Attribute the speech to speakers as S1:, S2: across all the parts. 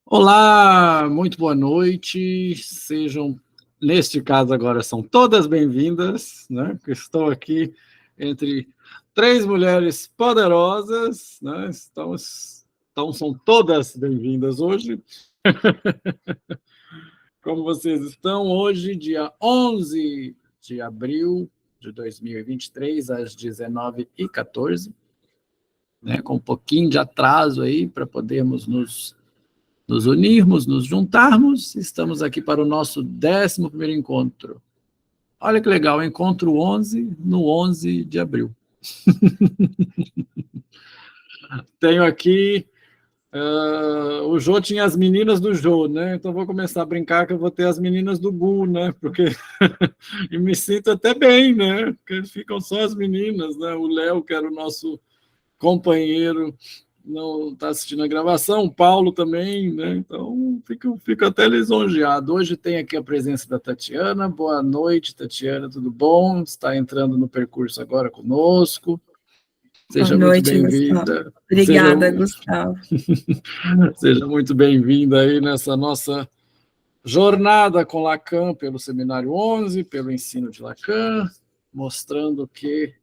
S1: Olá, muito boa noite. Sejam, neste caso agora, são todas bem-vindas, né? Porque estou aqui entre três mulheres poderosas, né? Então são todas bem-vindas hoje. Como vocês estão hoje, dia 11 de abril de 2023, às 19h14, né? Com um pouquinho de atraso aí para podermos nos unirmos, nos juntarmos. Estamos aqui para o nosso 11º encontro. Olha que legal, encontro 11 no 11 de abril. Tenho aqui, o Jô tinha as meninas do Jô, né? Então vou começar a brincar que eu vou ter as meninas do Gu, né? Porque e me sinto até bem, né? Porque ficam só as meninas, né? O Léo, que era o nosso companheiro, não está assistindo a gravação, o Paulo também, né? Então fico até lisonjeado. Hoje tem aqui a presença da Tatiana. Boa noite, Tatiana, tudo bom? Está entrando no percurso agora conosco. Seja
S2: Boa noite,
S1: muito bem-vinda.
S2: Obrigada, Gustavo.
S1: Seja muito bem-vinda aí nessa nossa jornada com Lacan pelo Seminário 11, pelo ensino de Lacan, mostrando que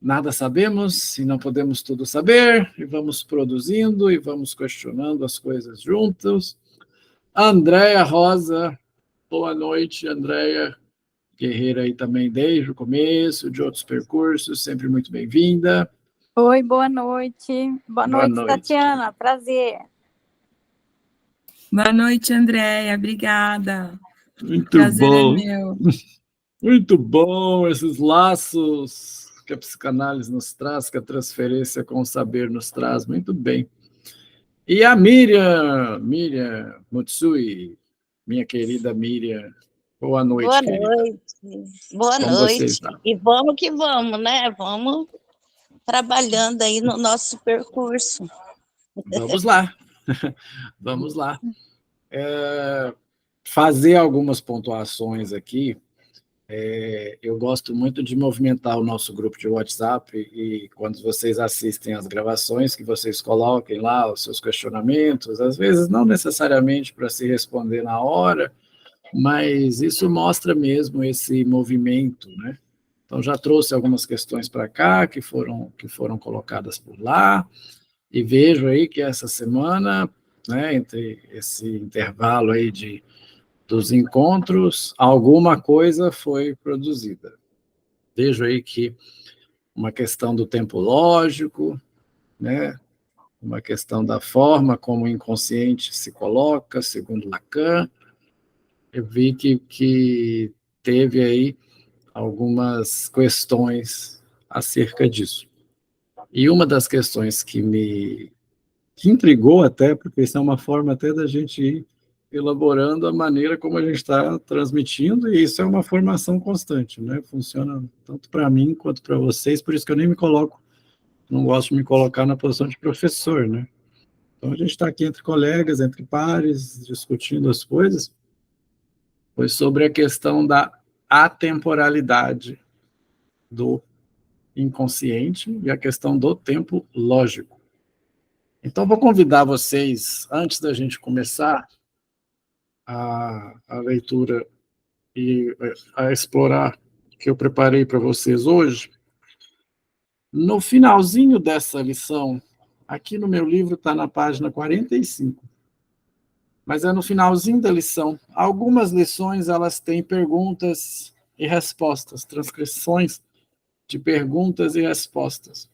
S1: nada sabemos e não podemos tudo saber, e vamos produzindo e vamos questionando as coisas juntos. Andréia Rosa, boa noite, Andréia, guerreira aí também desde o começo, de outros percursos, sempre muito bem-vinda.
S3: Oi, boa noite. Boa noite, Tatiana, prazer.
S2: Boa noite, Andréia, obrigada.
S1: Muito
S2: prazer
S1: bom.
S2: É meu.
S1: Muito bom esses laços que a psicanálise nos traz, que a transferência com o saber nos traz, muito bem. E a Miriam Mutsui, minha querida Miriam, boa noite,
S4: boa
S1: querida.
S4: Noite. Boa
S1: Como
S4: noite.
S1: Você está?
S4: E vamos que vamos, né? Vamos trabalhando aí no nosso percurso.
S1: Vamos lá. Vamos lá. Fazer algumas pontuações aqui. Eu gosto muito de movimentar o nosso grupo de WhatsApp e quando vocês assistem às gravações, que vocês coloquem lá os seus questionamentos, às vezes não necessariamente para se responder na hora, mas isso mostra mesmo esse movimento, né? Então, já trouxe algumas questões para cá que foram colocadas por lá, e vejo aí que essa semana, né, entre esse intervalo aí dos encontros, alguma coisa foi produzida. Vejo aí que uma questão do tempo lógico, né, uma questão da forma como o inconsciente se coloca, segundo Lacan. Eu vi que teve aí algumas questões acerca disso. E uma das questões que intrigou até, porque isso é uma forma até da gente ir elaborando a maneira como a gente está transmitindo, e isso é uma formação constante, né? Funciona tanto para mim quanto para vocês, por isso que eu nem me coloco, não gosto de me colocar na posição de professor, né? Então a gente está aqui entre colegas, entre pares, discutindo as coisas, foi sobre a questão da atemporalidade do inconsciente e a questão do tempo lógico. Então, vou convidar vocês, antes da gente começar a leitura e a explorar o que eu preparei para vocês hoje, no finalzinho dessa lição, aqui no meu livro está na página 45, mas é no finalzinho da lição. Algumas lições elas têm perguntas e respostas, transcrições de perguntas e respostas.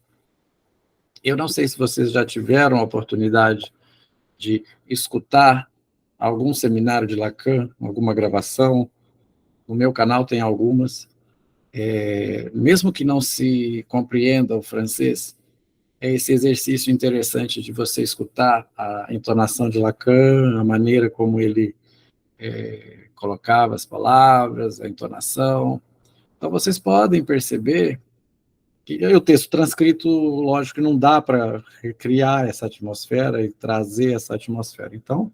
S1: Eu não sei se vocês já tiveram a oportunidade de escutar algum seminário de Lacan, alguma gravação. No meu canal tem algumas. Mesmo que não se compreenda o francês, é esse exercício interessante de você escutar a entonação de Lacan, a maneira como ele colocava as palavras, a entonação. Então, vocês podem perceber que o texto transcrito, lógico que não dá para recriar essa atmosfera e trazer essa atmosfera. Então,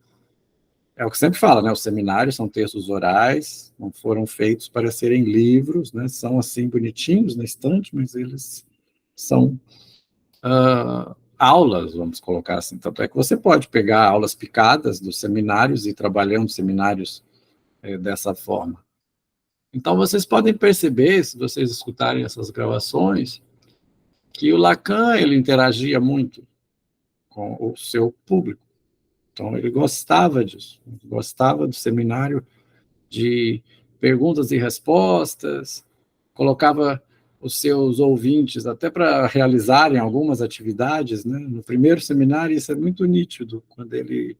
S1: é o que sempre fala, né? Os seminários são textos orais, não foram feitos para serem livros, né? São assim bonitinhos na estante, mas eles são aulas, vamos colocar assim. Tanto é que você pode pegar aulas picadas dos seminários e trabalhando seminários dessa forma. Então, vocês podem perceber, se vocês escutarem essas gravações, que o Lacan, ele interagia muito com o seu público. Então, ele gostava disso, gostava do seminário de perguntas e respostas, colocava os seus ouvintes até para realizarem algumas atividades, né? No primeiro seminário, isso é muito nítido, quando ele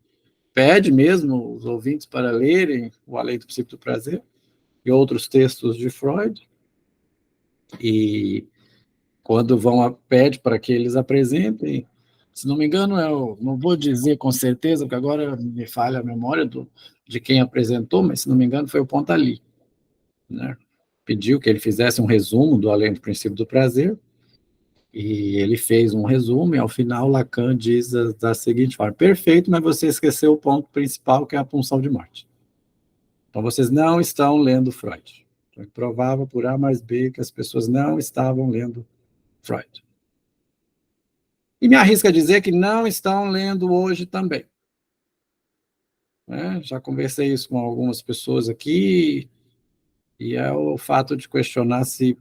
S1: pede mesmo os ouvintes para lerem O Além do Princípio do Prazer e outros textos de Freud, e quando pede para que eles apresentem, se não me engano, eu não vou dizer com certeza, porque agora me falha a memória de quem apresentou, mas se não me engano foi o Pontalí, né? Pediu que ele fizesse um resumo do Além do Princípio do Prazer, e ele fez um resumo, e ao final Lacan diz da seguinte forma: perfeito, mas você esqueceu o ponto principal, que é a pulsão de morte. Então vocês não estão lendo Freud. Então, provava por A mais B que as pessoas não estavam lendo Freud. E me arrisco a dizer que não estão lendo hoje também. Já conversei isso com algumas pessoas aqui, e é o fato de questionar se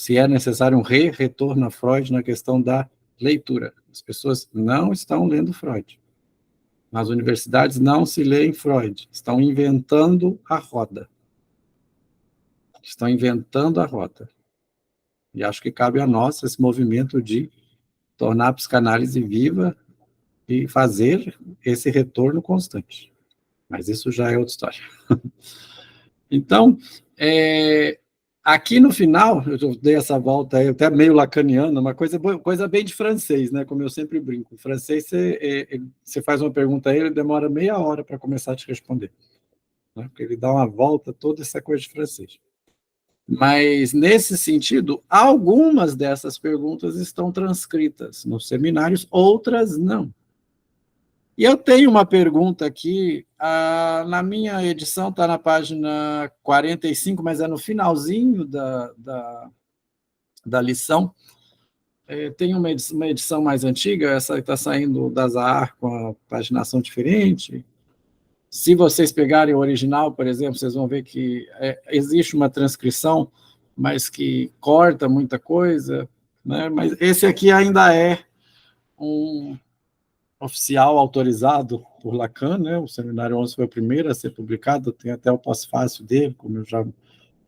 S1: é necessário um retorno a Freud na questão da leitura. As pessoas não estão lendo Freud. Nas universidades não se lê em Freud. Estão inventando a roda. Estão inventando a roda. E acho que cabe a nós esse movimento de tornar a psicanálise viva e fazer esse retorno constante. Mas isso já é outra história. Então, aqui no final, eu dei essa volta aí, até meio lacaniana, uma coisa bem de francês, né? Como eu sempre brinco. O francês, você faz uma pergunta a ele, demora meia hora para começar a te responder. Né? Porque ele dá uma volta, toda essa coisa de francês. Mas, nesse sentido, algumas dessas perguntas estão transcritas nos seminários, outras não. E eu tenho uma pergunta aqui, na minha edição está na página 45, mas é no finalzinho da lição. Tem uma edição mais antiga, essa está saindo da Zahar com a paginação diferente. Se vocês pegarem o original, por exemplo, vocês vão ver que existe uma transcrição, mas que corta muita coisa, né? Mas esse aqui ainda é um oficial autorizado por Lacan, né? O Seminário 11 foi o primeiro a ser publicado, tem até o pós-fácil dele, como eu já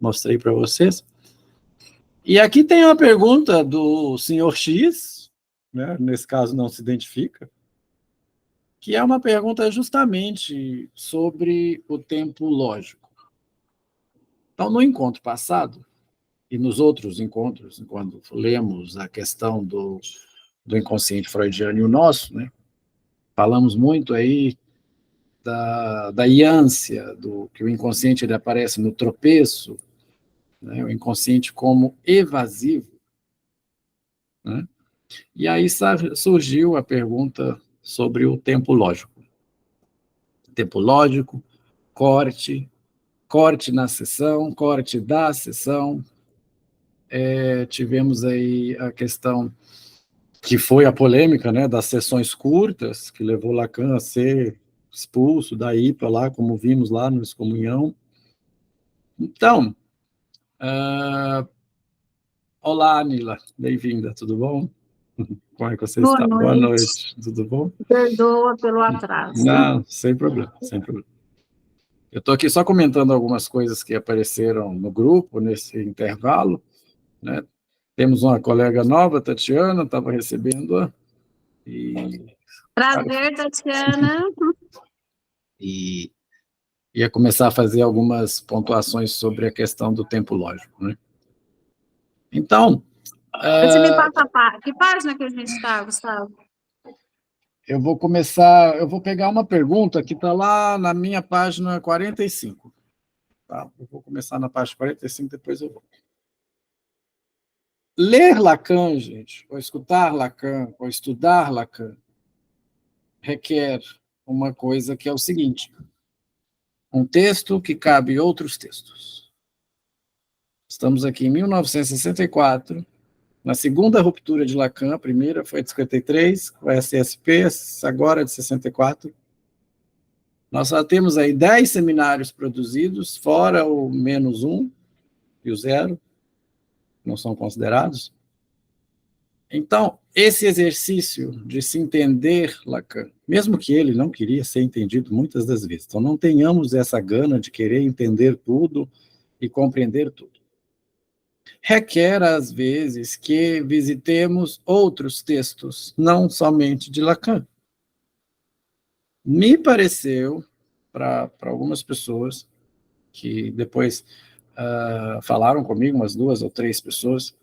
S1: mostrei para vocês. E aqui tem uma pergunta do senhor X, né? Nesse caso não se identifica, que é uma pergunta justamente sobre o tempo lógico. Então, no encontro passado, e nos outros encontros, quando lemos a questão do inconsciente freudiano e o nosso, né? Falamos muito aí da iância, que o inconsciente ele aparece no tropeço, né, o inconsciente como evasivo. Né? E aí surgiu a pergunta sobre o tempo lógico. Tempo lógico, corte na sessão, corte da sessão. Tivemos aí a questão que foi a polêmica, né, das sessões curtas, que levou Lacan a ser expulso da IPA lá, como vimos lá no Excomunhão. Então, olá, Anila, bem-vinda, tudo bom? Como é que você está? Boa noite, tudo bom?
S5: Perdoa pelo atraso.
S1: Não, sem problema, sem problema. Eu estou aqui só comentando algumas coisas que apareceram no grupo, nesse intervalo, né? Temos uma colega nova, Tatiana, estava recebendo-a.
S5: Prazer, Tatiana.
S1: E ia começar a fazer algumas pontuações sobre a questão do tempo lógico, né? Então...
S5: Você me passa que página que a gente está, Gustavo?
S1: Eu vou pegar uma pergunta que está lá na minha página 45. Tá? Eu vou começar na página 45, depois eu vou. Ler Lacan, gente, ou escutar Lacan, ou estudar Lacan, requer uma coisa que é o seguinte: um texto que cabe outros textos. Estamos aqui em 1964, Na segunda ruptura de Lacan, a primeira foi de 53, com a SSP, agora de 64. Nós só temos aí 10 seminários produzidos, fora o -1 e o 0, não são considerados. Então, esse exercício de se entender Lacan, mesmo que ele não queria ser entendido muitas das vezes, então não tenhamos essa gana de querer entender tudo e compreender tudo. Requer, às vezes, que visitemos outros textos, não somente de Lacan. Me pareceu, para algumas pessoas, que depois falaram comigo, umas 2 ou 3 pessoas,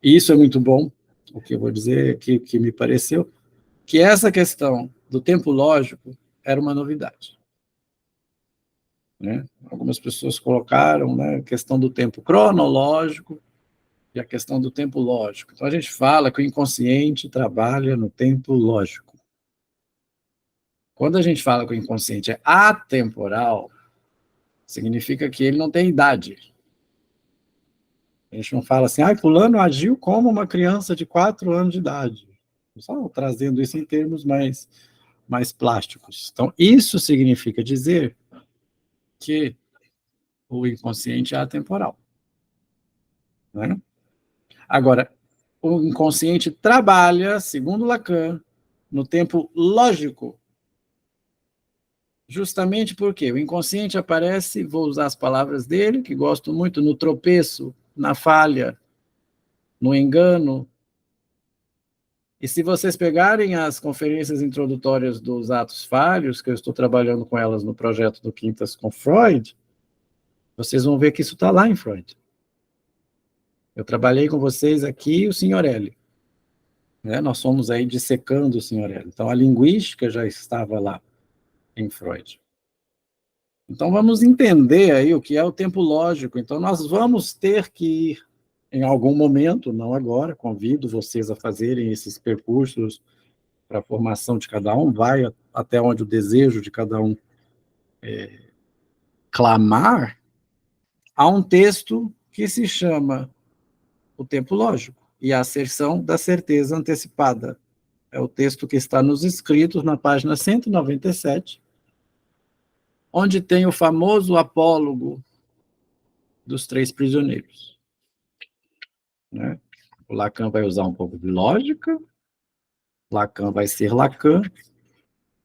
S1: e isso é muito bom, o que eu vou dizer que me pareceu, que essa questão do tempo lógico era uma novidade. Né? Algumas pessoas colocaram, né, a questão do tempo cronológico e a questão do tempo lógico. Então, a gente fala que o inconsciente trabalha no tempo lógico. Quando a gente fala que o inconsciente é atemporal, significa que ele não tem idade. A gente não fala assim, fulano agiu como uma criança de 4 anos de idade. Só trazendo isso em termos mais plásticos. Então, isso significa dizer que o inconsciente é atemporal. Né? Agora, o inconsciente trabalha, segundo Lacan, no tempo lógico. Justamente porque o inconsciente aparece, vou usar as palavras dele, que gosto muito, no tropeço, na falha, no engano. E se vocês pegarem as conferências introdutórias dos atos falhos, que eu estou trabalhando com elas no projeto do Quintas com Freud, vocês vão ver que isso está lá em Freud. Eu trabalhei com vocês aqui o Signorelli. Né? Nós fomos aí dissecando o Signorelli. Então, a linguística já estava lá em Freud. Então, vamos entender aí o que é o tempo lógico. Então, nós vamos ter que ir, em algum momento, não agora, convido vocês a fazerem esses percursos para a formação de cada um, vai até onde o desejo de cada um clamar, há um texto que se chama O Tempo Lógico e a Asserção da Certeza Antecipada. É o texto que está nos escritos na página 197, onde tem o famoso apólogo dos 3 prisioneiros. Né? O Lacan vai usar um pouco de lógica, Lacan vai ser Lacan,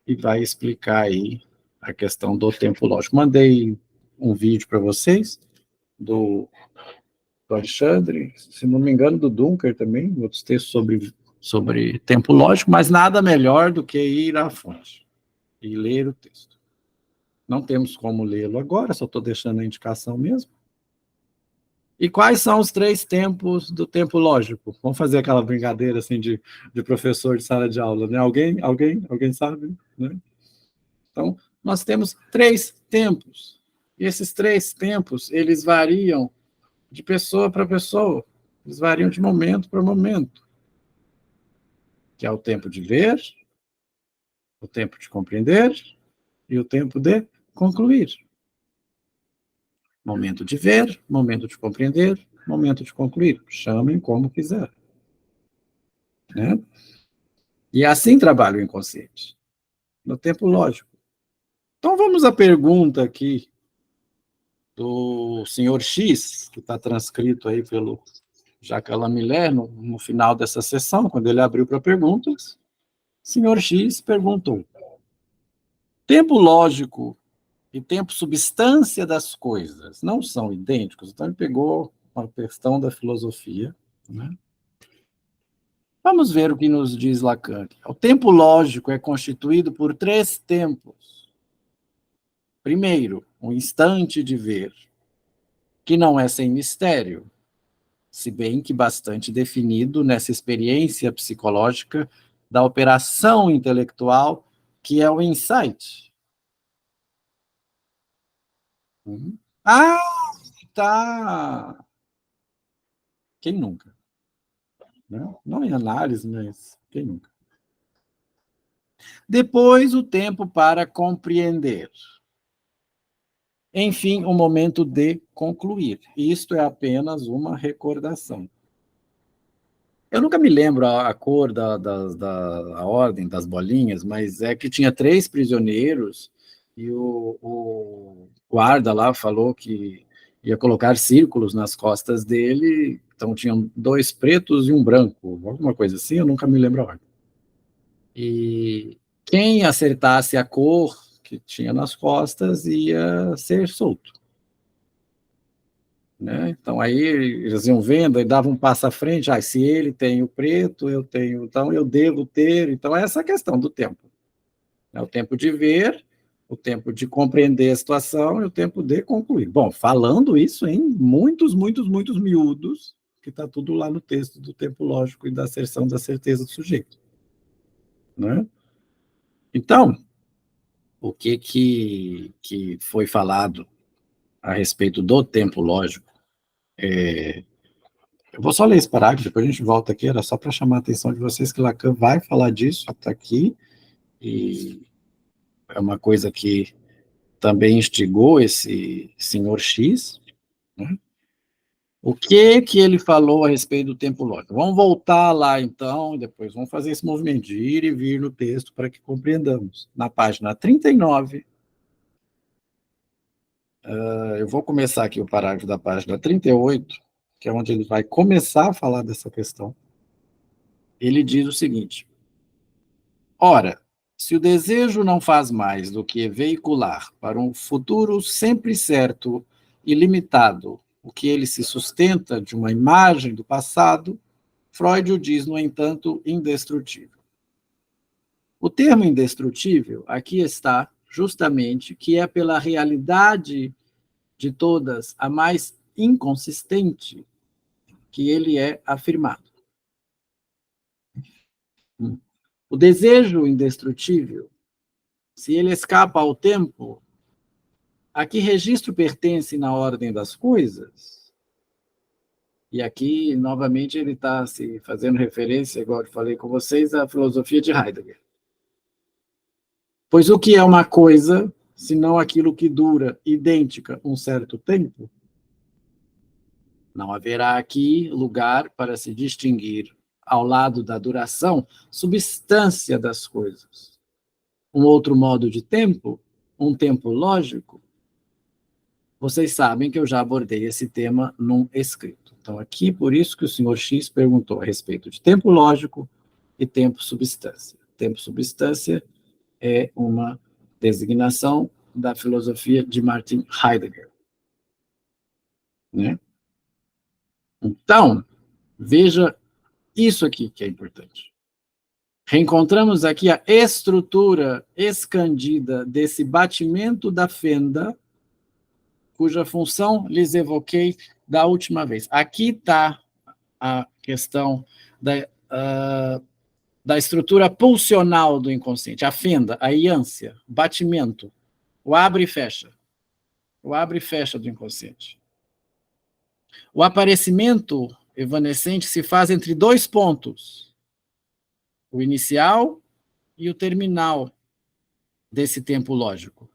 S1: e vai explicar aí a questão do tempo lógico. Mandei um vídeo para vocês, do Alexandre, se não me engano, do Dunker também, outros textos sobre tempo lógico, mas nada melhor do que ir à fonte e ler o texto. Não temos como lê-lo agora, só estou deixando a indicação mesmo. E quais são os 3 tempos do tempo lógico? Vamos fazer aquela brincadeira assim de professor de sala de aula, né? Alguém sabe? Né? Então, nós temos 3 tempos. E esses 3 tempos, eles variam de pessoa para pessoa. Eles variam de momento para momento. Que é o tempo de ver, o tempo de compreender e o tempo de concluir. Momento de ver, momento de compreender, momento de concluir. Chamem como quiser. Né? E assim trabalha o inconsciente. No tempo lógico. Então, vamos à pergunta aqui do senhor X, que está transcrito aí pelo Jacques Alain Miller, no final dessa sessão, quando ele abriu para perguntas. Senhor X perguntou: tempo lógico e tempo substância das coisas não são idênticos? Então, ele pegou uma questão da filosofia. Né? Vamos ver o que nos diz Lacan. O tempo lógico é constituído por 3 tempos. Primeiro, um instante de ver, que não é sem mistério, se bem que bastante definido nessa experiência psicológica da operação intelectual, que é o insight. Ah, tá! Quem nunca? Não em análise, mas quem nunca? Depois, o tempo para compreender. Enfim, o momento de concluir. Isto é apenas uma recordação. Eu nunca me lembro a cor a ordem das bolinhas, mas é que tinha 3 prisioneiros e o guarda lá falou que ia colocar círculos nas costas dele, então tinham 2 pretos e um branco, alguma coisa assim, eu nunca me lembro a ordem. E quem acertasse a cor que tinha nas costas ia ser solto. Né? Então, aí eles iam vendo e davam um passo à frente, se ele tem o preto, eu tenho, então eu devo ter. Então, é essa questão do tempo. É o tempo de ver, o tempo de compreender a situação e o tempo de concluir. Bom, falando isso em muitos miúdos, que está tudo lá no texto do tempo lógico e da asserção da certeza do sujeito. Né? Então, o que foi falado a respeito do tempo lógico? Eu vou só ler esse parágrafo, depois a gente volta aqui, era só para chamar a atenção de vocês que Lacan vai falar disso, está aqui, e é uma coisa que também instigou esse senhor X, né? O que ele falou a respeito do tempo lógico? Vamos voltar lá, então, e depois vamos fazer esse movimento de ir e vir no texto para que compreendamos. Na página 39, eu vou começar aqui o parágrafo da página 38, que é onde ele vai começar a falar dessa questão. Ele diz o seguinte: ora, se o desejo não faz mais do que veicular para um futuro sempre certo e limitado o que ele se sustenta de uma imagem do passado, Freud o diz, no entanto, indestrutível. O termo indestrutível aqui está justamente que é pela realidade de todas a mais inconsistente que ele é afirmado. O desejo indestrutível, se ele escapa ao tempo, a que registro pertence na ordem das coisas? E aqui, novamente, ele está se fazendo referência, igual eu falei com vocês, à filosofia de Heidegger. Pois o que é uma coisa, senão aquilo que dura idêntica um certo tempo? Não haverá aqui lugar para se distinguir, ao lado da duração, substância das coisas. Um outro modo de tempo, um tempo lógico. Vocês sabem que eu já abordei esse tema num escrito. Então, aqui, por isso que o senhor X perguntou a respeito de tempo lógico e tempo substância. Tempo substância é uma designação da filosofia de Martin Heidegger. Né? Então, veja isso aqui que é importante. Reencontramos aqui a estrutura escandida desse batimento da fenda, cuja função lhes evoquei da última vez. Aqui está a questão da estrutura pulsional do inconsciente, a fenda, a iância, o batimento, o abre e fecha. O abre e fecha do inconsciente. O aparecimento evanescente se faz entre 2 pontos, o inicial e o terminal desse tempo lógico.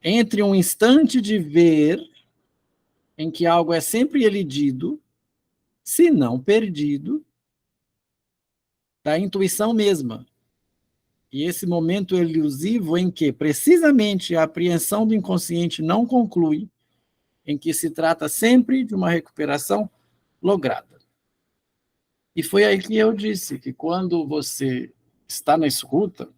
S1: Entre um instante de ver, em que algo é sempre elidido, se não perdido, da intuição mesma. E esse momento elusivo em que, precisamente, a apreensão do inconsciente não conclui, em que se trata sempre de uma recuperação lograda. E foi aí que eu disse que quando você está na escuta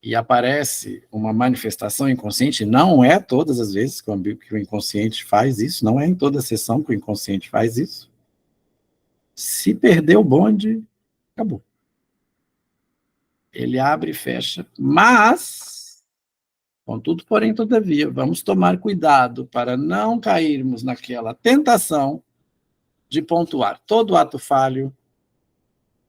S1: e aparece uma manifestação inconsciente, não é todas as vezes que o inconsciente faz isso, não é em toda sessão que o inconsciente faz isso. Se perder o bonde, acabou. Ele abre e fecha, mas, contudo, porém, todavia, vamos tomar cuidado para não cairmos naquela tentação de pontuar todo ato falho,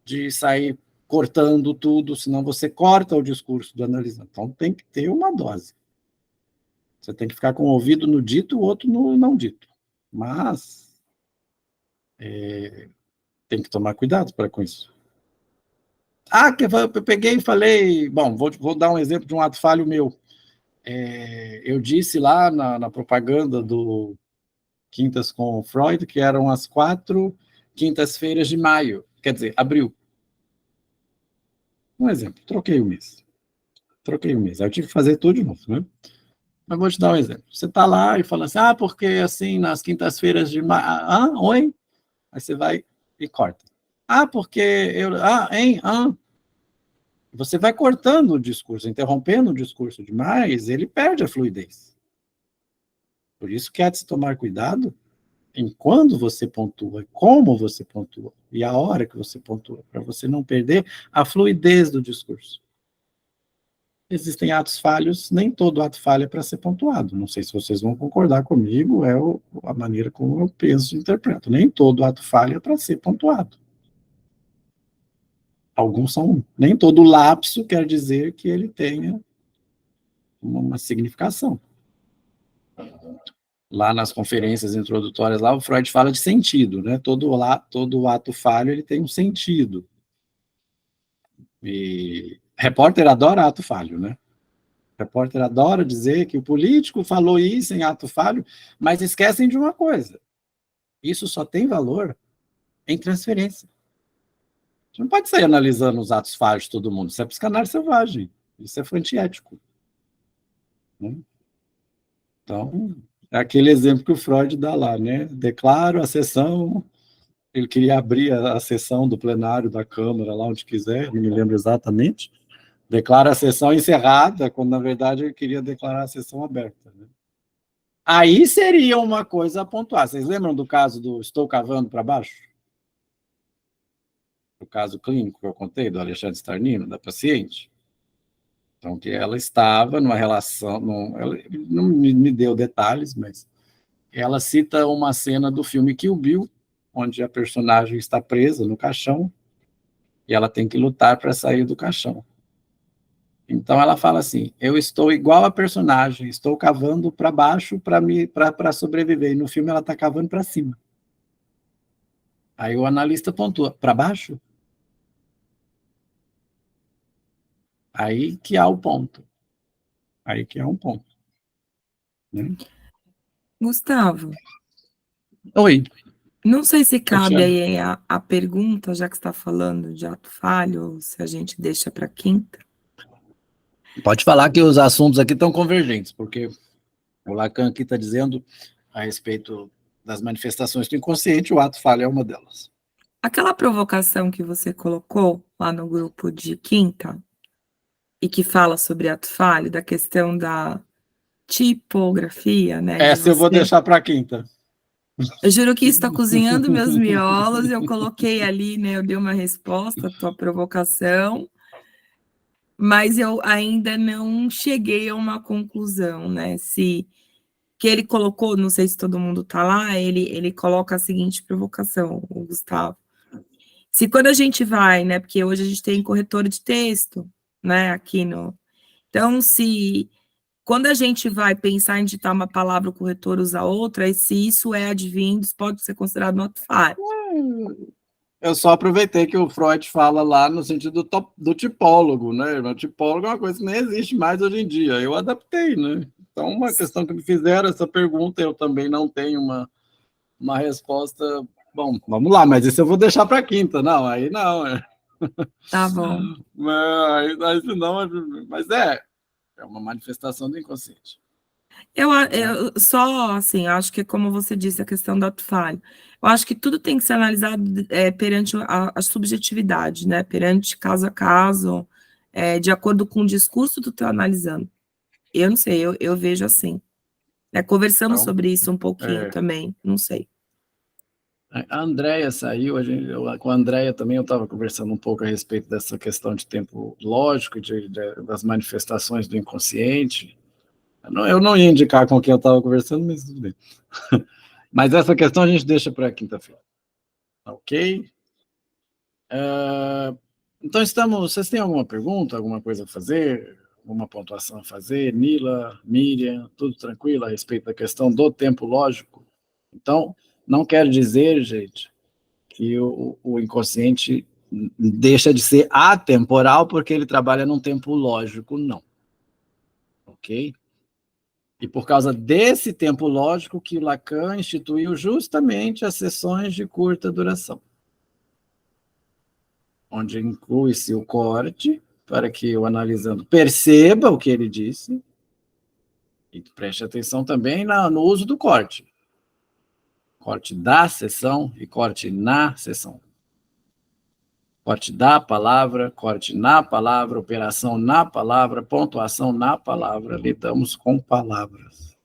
S1: de sair cortando tudo, senão você corta o discurso do analisando. Então, tem que ter uma dose. Você tem que ficar com o ouvido no dito e o outro no não dito. Mas tem que tomar cuidado com isso. Que eu peguei e falei... Bom, vou dar um exemplo de um ato falho meu. Eu disse lá na propaganda do quintas com o Freud, que eram as 4 quintas-feiras de maio, quer dizer, abril. Um exemplo, troquei o mês. Aí eu tive que fazer tudo de novo, né? Mas vou te dar um exemplo. Você está lá e fala assim, porque assim, nas quintas-feiras de maio... Oi? Aí você vai e corta. Porque eu... Hein? Você vai cortando o discurso, interrompendo o discurso demais, ele perde a fluidez. Por isso que há de se tomar cuidado em quando você pontua, como você pontua, e a hora que você pontua, para você não perder a fluidez do discurso. Existem atos falhos, nem todo ato falho é para ser pontuado. Não sei se vocês vão concordar comigo, é a maneira como eu penso e interpreto. Nem todo ato falho é para ser pontuado. Alguns são... Nem todo lapso quer dizer que ele tenha uma significação. Lá nas conferências introdutórias, lá o Freud fala de sentido, né? Todo ato falho ele tem um sentido. E repórter adora ato falho, né? Repórter adora dizer que o político falou isso em ato falho, mas esquecem de uma coisa. Isso só tem valor em transferência. Você não pode sair analisando os atos falhos de todo mundo. Isso é psicanálise selvagem. Isso é antiético. Né? Então, é aquele exemplo que o Freud dá lá, né? Declaro a sessão... Ele queria abrir a sessão do plenário da Câmara, lá onde quiser, não me lembro exatamente. Declara a sessão encerrada, quando, na verdade, ele queria declarar a sessão aberta. Né? Aí seria uma coisa a pontuar. Vocês lembram do caso do estou cavando para baixo? O caso clínico que eu contei, do Alexandre Starnino, da paciente? Então, que ela estava numa relação... ela não me deu detalhes, mas ela cita uma cena do filme Kill Bill, onde a personagem está presa no caixão e ela tem que lutar para sair do caixão. Então ela fala assim, eu estou igual a personagem, estou cavando para baixo para sobreviver. E no filme ela está cavando para cima. Aí o analista pontua, para baixo? Aí que há o ponto. Né?
S2: Gustavo.
S1: Oi.
S2: Não sei se cabe aí a pergunta, já que você está falando de ato falho, ou se a gente deixa para quinta.
S1: Pode falar que os assuntos aqui estão convergentes, porque o Lacan aqui está dizendo a respeito das manifestações do inconsciente, o ato falho é uma delas.
S2: Aquela provocação que você colocou lá no grupo de quinta, e que fala sobre ato falho, da questão da tipografia, né?
S1: Essa eu vou deixar para quinta.
S2: Eu juro que isso está cozinhando meus miolos, eu coloquei ali, né? Eu dei uma resposta à tua provocação, mas eu ainda não cheguei a uma conclusão, né? Que ele colocou, não sei se todo mundo está lá, ele coloca a seguinte provocação, o Gustavo. Se quando a gente vai, né? Porque hoje a gente tem corretor de texto, né? Aqui no... Então, se... Quando a gente vai pensar em digitar uma palavra, o corretor usa outra, e se isso é advindos, pode ser considerado um ato falho.
S1: Eu só aproveitei que o Freud fala lá no sentido do tipólogo, né? O tipólogo é uma coisa que nem existe mais hoje em dia. Eu adaptei, né? Então, uma questão que me fizeram essa pergunta, eu também não tenho uma resposta... Bom, vamos lá, mas isso eu vou deixar para quinta. Não, aí não.
S2: Tá bom.
S1: Mas é uma manifestação do inconsciente.
S2: Eu só, assim, acho que é como você disse, a questão do ato falho. Eu acho que tudo tem que ser analisado perante a subjetividade, né? Perante caso a caso, de acordo com o discurso que tu está analisando. Eu não sei, eu vejo assim. Conversamos sobre isso um pouquinho também, não sei.
S1: A Andréia saiu, com a Andréia também eu estava conversando um pouco a respeito dessa questão de tempo lógico, das manifestações do inconsciente. Eu não ia indicar com quem eu estava conversando, mas tudo bem. Mas essa questão a gente deixa para quinta-feira. Ok? Então, vocês têm alguma pergunta, alguma coisa a fazer, alguma pontuação a fazer? Nila, Miriam, tudo tranquilo a respeito da questão do tempo lógico? Então, não quer dizer, gente, que o inconsciente deixa de ser atemporal porque ele trabalha num tempo lógico, não. Ok? E por causa desse tempo lógico que Lacan instituiu justamente as sessões de curta duração, onde inclui-se o corte, para que o analisando perceba o que ele disse, e preste atenção também no uso do corte. Corte da sessão e corte na sessão. Corte da palavra, corte na palavra, operação na palavra, pontuação na palavra, lidamos com palavras.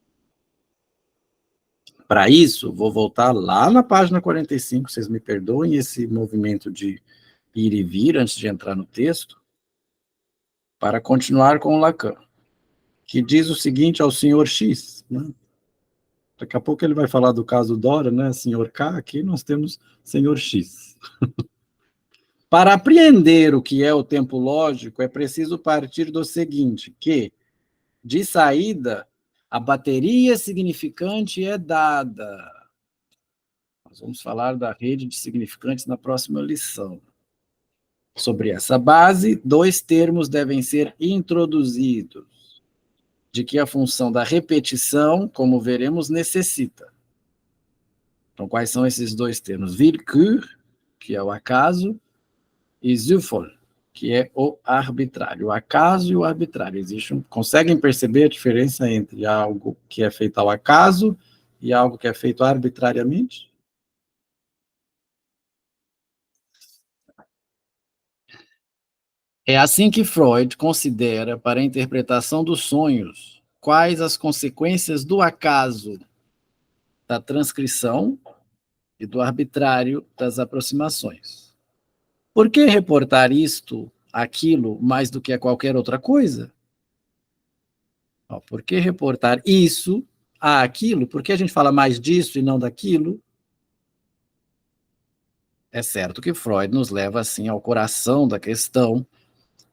S1: Para isso, vou voltar lá na página 45, vocês me perdoem esse movimento de ir e vir antes de entrar no texto, para continuar com o Lacan, que diz o seguinte ao senhor X, né? Daqui a pouco ele vai falar do caso Dora, né? Senhor K, aqui nós temos senhor X. Para apreender o que é o tempo lógico, é preciso partir do seguinte, que, de saída, a bateria significante é dada. Nós vamos falar da rede de significantes na próxima lição. Sobre essa base, 2 termos devem ser introduzidos, de que a função da repetição, como veremos, necessita. Então, quais são esses 2 termos? Willkür, que é o acaso, e Zufall, que é o arbitrário. O acaso e o arbitrário. Conseguem perceber a diferença entre algo que é feito ao acaso e algo que é feito arbitrariamente? É assim que Freud considera, para a interpretação dos sonhos, quais as consequências do acaso, da transcrição e do arbitrário das aproximações. Por que reportar isto, aquilo, mais do que a qualquer outra coisa? Por que reportar isso a aquilo? Por que a gente fala mais disso e não daquilo? É certo que Freud nos leva, assim, ao coração da questão,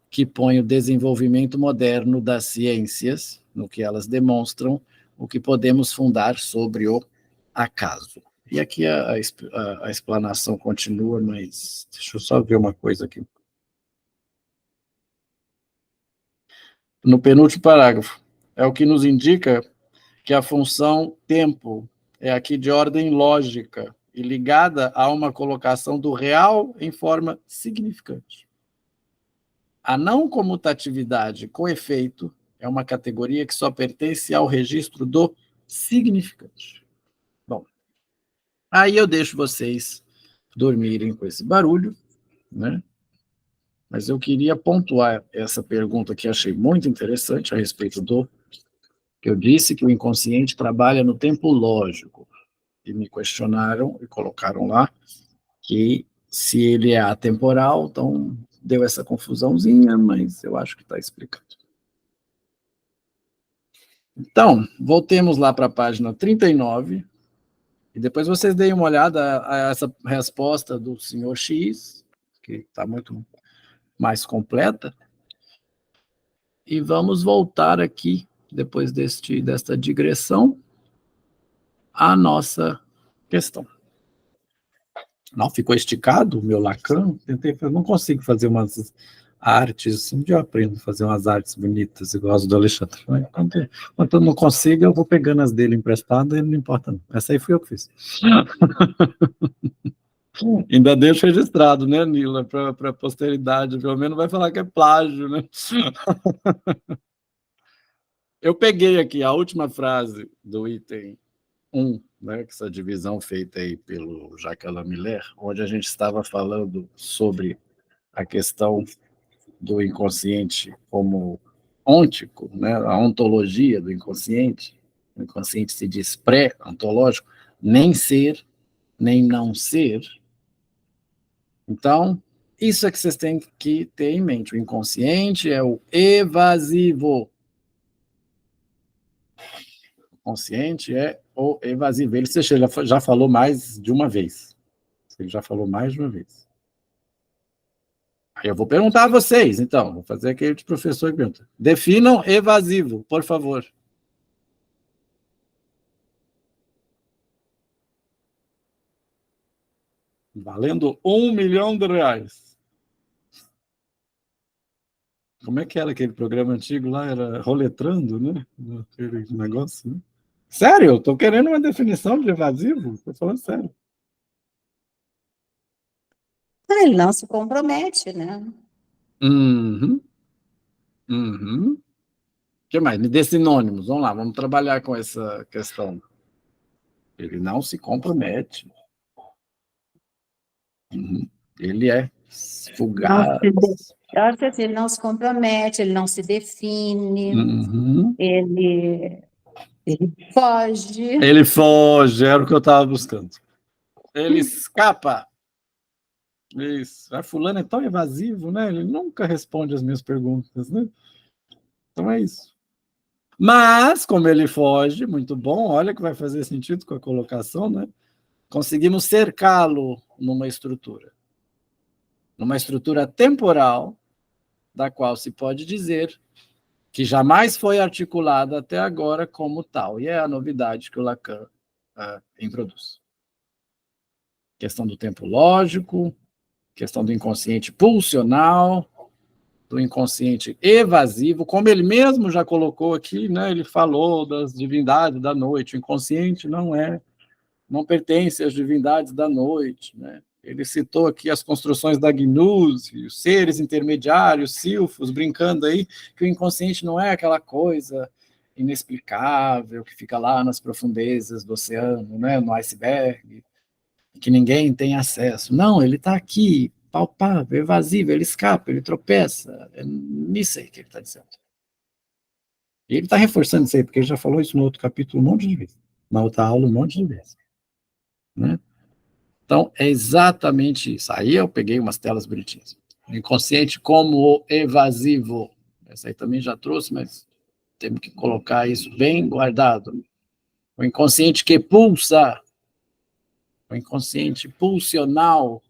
S1: que põe o desenvolvimento moderno das ciências, no que elas demonstram, o que podemos fundar sobre o acaso. E aqui a explanação continua, mas deixa eu só ver uma coisa aqui. No penúltimo parágrafo, é o que nos indica que a função tempo é aqui de ordem lógica e ligada a uma colocação do real em forma significante. A não comutatividade com efeito é uma categoria que só pertence ao registro do significante. Bom, aí eu deixo vocês dormirem com esse barulho, né? Mas eu queria pontuar essa pergunta que achei muito interessante a respeito do que eu disse, que o inconsciente trabalha no tempo lógico. E me questionaram e colocaram lá que se ele é atemporal, então deu essa confusãozinha, mas eu acho que está explicado. Então, voltemos lá para a página 39, e depois vocês deem uma olhada a essa resposta do senhor X, que está muito mais completa, e vamos voltar aqui, depois desta digressão, à nossa questão. Não, ficou esticado o meu Lacan, não consigo fazer umas artes, um dia eu aprendo a fazer umas artes bonitas, igual as do Alexandre. Quando eu não consigo, eu vou pegando as dele emprestadas, e não importa não. Essa aí fui eu que fiz. Ainda deixo registrado, né, Nila, para a posteridade, pelo menos vai falar que é plágio, né? Eu peguei aqui a última frase do item 1, né, que essa divisão feita aí pelo Jacques Alain Miller, onde a gente estava falando sobre a questão do inconsciente como ôntico, né, a ontologia do inconsciente. O inconsciente se diz pré-ontológico, nem ser, nem não ser. Então, isso é que vocês têm que ter em mente. O inconsciente é o evasivo. O consciente é o evasivo. Ele já falou mais de uma vez. Ele já falou mais de uma vez. Aí eu vou perguntar a vocês, então. Vou fazer aquele de professor que pergunta. Definam evasivo, por favor. Valendo R$1 milhão. Como é que era aquele programa antigo lá? Era roletrando, né? Aquele negócio, né? Sério, eu tô querendo uma definição de evasivo. Tô falando sério.
S6: Ele não se compromete, né?
S1: Uhum. Uhum. O que mais? Me dê sinônimos. Vamos lá, vamos trabalhar com essa questão. Ele não se compromete. Uhum. Ele é fugaz.
S6: Eu acho assim, ele não se compromete, ele não se define,
S1: Uhum.
S6: ele foge.
S1: Ele foge, era o que eu estava buscando. Ele escapa. Isso. A fulano é tão evasivo, né? Ele nunca responde as minhas perguntas, né? Então é isso. Mas, como ele foge, muito bom, olha que vai fazer sentido com a colocação, né? Conseguimos cercá-lo numa estrutura temporal, da qual se pode dizer que jamais foi articulada até agora como tal, e é a novidade que o Lacan introduz. Questão do tempo lógico, questão do inconsciente pulsional, do inconsciente evasivo, como ele mesmo já colocou aqui, né? Ele falou das divindades da noite, o inconsciente não pertence às divindades da noite, né? Ele citou aqui as construções da Gnose, os seres intermediários, silfos, brincando aí, que o inconsciente não é aquela coisa inexplicável que fica lá nas profundezas do oceano, né, no iceberg, que ninguém tem acesso. Não, ele está aqui, palpável, evasivo, ele escapa, ele tropeça. É nisso aí que ele está dizendo. E ele está reforçando isso aí, porque ele já falou isso no outro capítulo um monte de vezes, na outra aula um monte de vezes, né? Então, é exatamente isso. Aí eu peguei umas telas bonitinhas. O inconsciente como o evasivo. Essa aí também já trouxe, mas temos que colocar isso bem guardado. O inconsciente que pulsa, o inconsciente pulsional,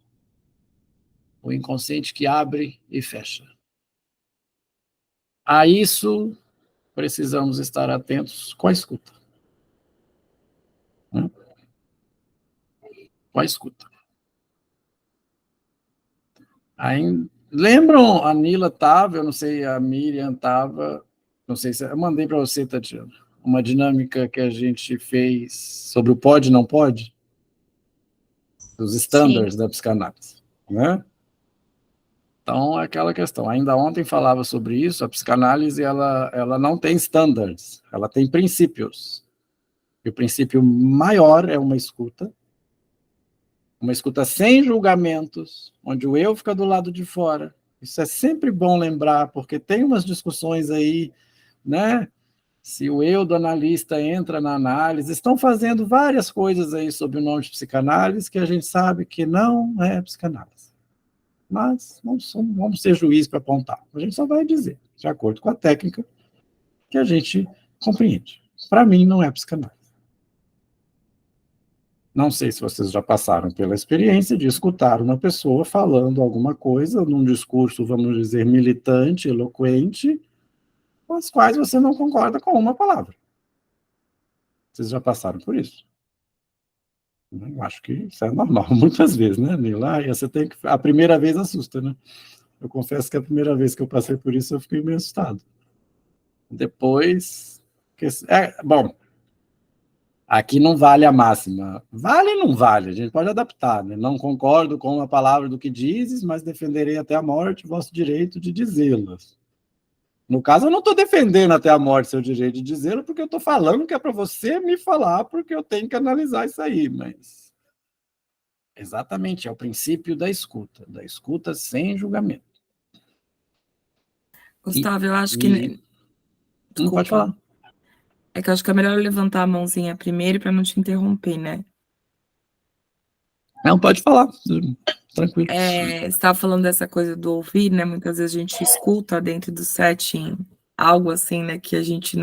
S1: o inconsciente que abre e fecha. A isso precisamos estar atentos com a escuta. Com a escuta. Aí, lembram, a Nila estava, eu não sei, a Miriam estava, não sei se eu mandei para você, Tatiana, uma dinâmica que a gente fez sobre o pode e não pode, os standards da psicanálise, né? Então, é aquela questão, ainda ontem falava sobre isso, a psicanálise, ela não tem standards, ela tem princípios, e o princípio maior é uma escuta sem julgamentos, onde o eu fica do lado de fora. Isso é sempre bom lembrar, porque tem umas discussões aí, né? Se o eu do analista entra na análise, estão fazendo várias coisas aí sob o nome de psicanálise que a gente sabe que não é psicanálise. Mas não vamos ser juiz para apontar. A gente só vai dizer, de acordo com a técnica que a gente compreende. Para mim, não é psicanálise. Não sei se vocês já passaram pela experiência de escutar uma pessoa falando alguma coisa num discurso, vamos dizer, militante, eloquente, com as quais você não concorda com uma palavra. Vocês já passaram por isso? Eu acho que isso é normal, muitas vezes, né, Nila? E você tem que... A primeira vez assusta, né? Eu confesso que a primeira vez que eu passei por isso, eu fiquei meio assustado. Depois... Bom... Aqui não vale a máxima. Vale ou não vale? A gente pode adaptar, né? Não concordo com a palavra do que dizes, mas defenderei até a morte o vosso direito de dizê-las. No caso, eu não estou defendendo até a morte seu direito de dizê-lo, porque eu estou falando que é para você me falar, porque eu tenho que analisar isso aí, mas... Exatamente, é o princípio da escuta sem julgamento.
S2: Gustavo, eu acho que...
S1: Não pode falar.
S2: É que eu acho que é melhor eu levantar a mãozinha primeiro para não te interromper, né?
S1: Não, pode falar, tranquilo.
S2: Você estava falando dessa coisa do ouvir, né? Muitas vezes a gente escuta dentro do setting algo assim, né? Que a gente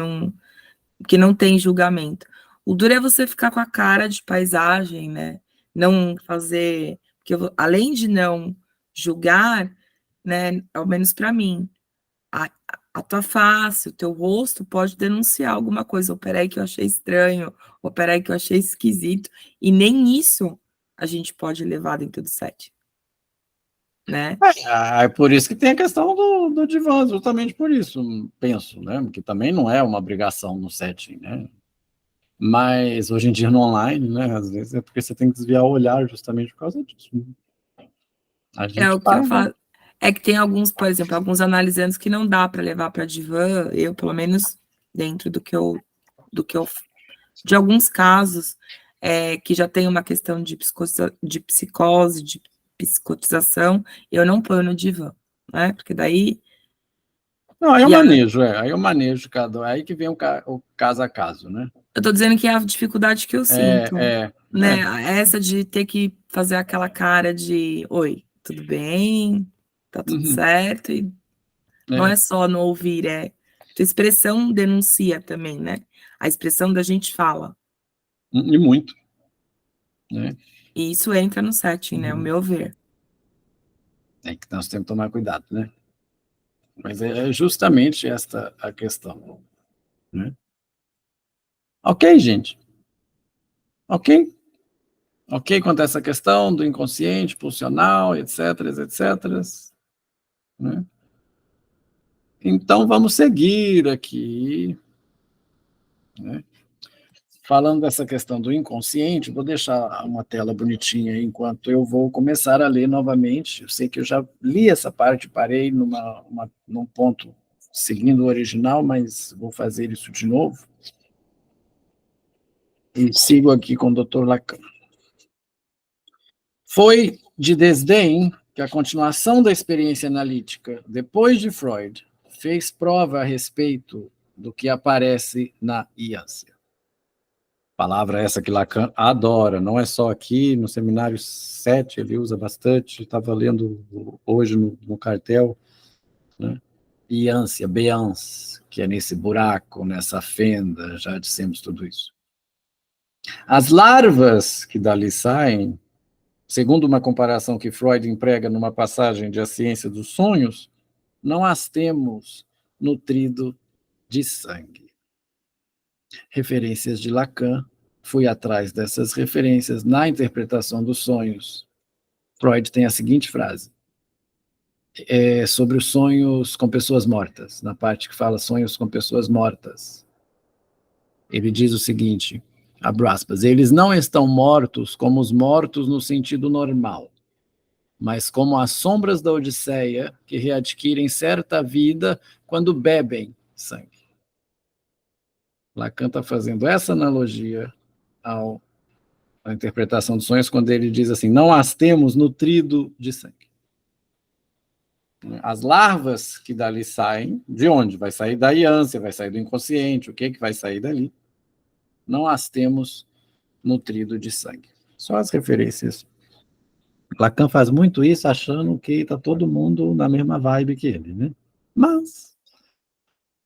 S2: que não tem julgamento. O duro é você ficar com a cara de paisagem, né? Não fazer... Porque além de não julgar, né? Ao menos para mim, a tua face, o teu rosto pode denunciar alguma coisa. Ou peraí que eu achei estranho, ou peraí que eu achei esquisito. E nem isso a gente pode levar dentro do set. né?
S1: É por isso que tem a questão do divã, justamente por isso, penso, né? Que também não é uma obrigação no setting, né? Mas hoje em dia no online, né? Às vezes é porque você tem que desviar o olhar justamente por causa disso. Né? A
S2: É
S1: gente
S2: o que eu
S1: paga.
S2: falo. É que tem alguns, por exemplo, alguns analisandos que não dá para levar para divã, eu, pelo menos, dentro do que eu de alguns casos, que já tem uma questão de psicose, de psicotização, eu não ponho no divã, né? Porque daí.
S1: Não, aí eu manejo cada. Aí que vem o caso a caso, né?
S2: Eu tô dizendo que é a dificuldade que eu sinto, né? Essa de ter que fazer aquela cara de oi, tudo bem, tá tudo certo, e não é só no ouvir, a expressão denuncia também, né? A expressão da gente fala.
S1: E muito. Né?
S2: E isso entra no setting, né? O meu ver.
S1: É que nós temos que tomar cuidado, né? Mas é justamente esta a questão. Né? Ok, gente? Ok? Ok quanto a essa questão do inconsciente, pulsional, etc, etc. Né? Então, vamos seguir aqui. Né? Falando dessa questão do inconsciente, vou deixar uma tela bonitinha aí enquanto eu vou começar a ler novamente. Eu sei que eu já li essa parte, parei num ponto seguindo o original, mas vou fazer isso de novo. E sigo aqui com o Dr. Lacan. Foi de desdém que a continuação da experiência analítica, depois de Freud, fez prova a respeito do que aparece na Iância. Palavra essa que Lacan adora, não é só aqui, no seminário 7 ele usa bastante, estava lendo hoje no cartel, né? Iância, béance, que é nesse buraco, nessa fenda, já dissemos tudo isso. As larvas que dali saem, segundo uma comparação que Freud emprega numa passagem de A Ciência dos Sonhos, não as temos nutrido de sangue. Referências de Lacan, fui atrás dessas referências na interpretação dos sonhos. Freud tem a seguinte frase, sobre os sonhos com pessoas mortas, na parte que fala sonhos com pessoas mortas. Ele diz o seguinte, abro aspas, eles não estão mortos como os mortos no sentido normal, mas como as sombras da Odisseia que readquirem certa vida quando bebem sangue. Lacan está fazendo essa analogia à interpretação dos sonhos quando ele diz assim, não as temos nutrido de sangue. As larvas que dali saem, de onde? Vai sair da ânsia, vai sair do inconsciente, o que vai sair dali? Não as temos nutrido de sangue. Só as referências. Lacan faz muito isso achando que está todo mundo na mesma vibe que ele, né? Mas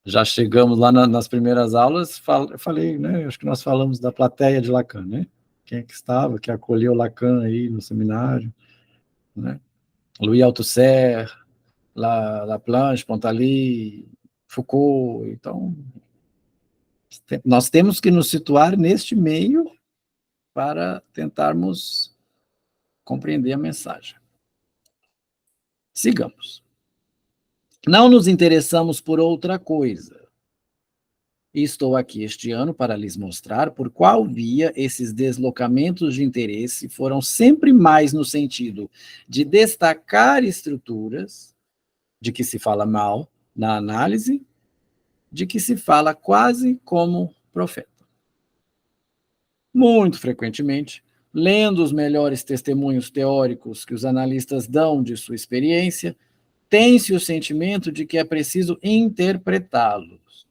S1: já chegamos lá nas primeiras aulas, falei, né? Acho que nós falamos da plateia de Lacan, né? Quem é que estava, que acolheu Lacan aí no seminário, né? Louis Althusser, Laplanche, Pontalis, Foucault. Então, nós temos que nos situar neste meio para tentarmos compreender a mensagem. Sigamos. Não nos interessamos por outra coisa. Estou aqui este ano para lhes mostrar por qual via esses deslocamentos de interesse foram sempre mais no sentido de destacar estruturas de que se fala mal na análise, de que se fala quase como profeta. Muito frequentemente, lendo os melhores testemunhos teóricos que os analistas dão de sua experiência, tem-se o sentimento de que é preciso interpretá-los.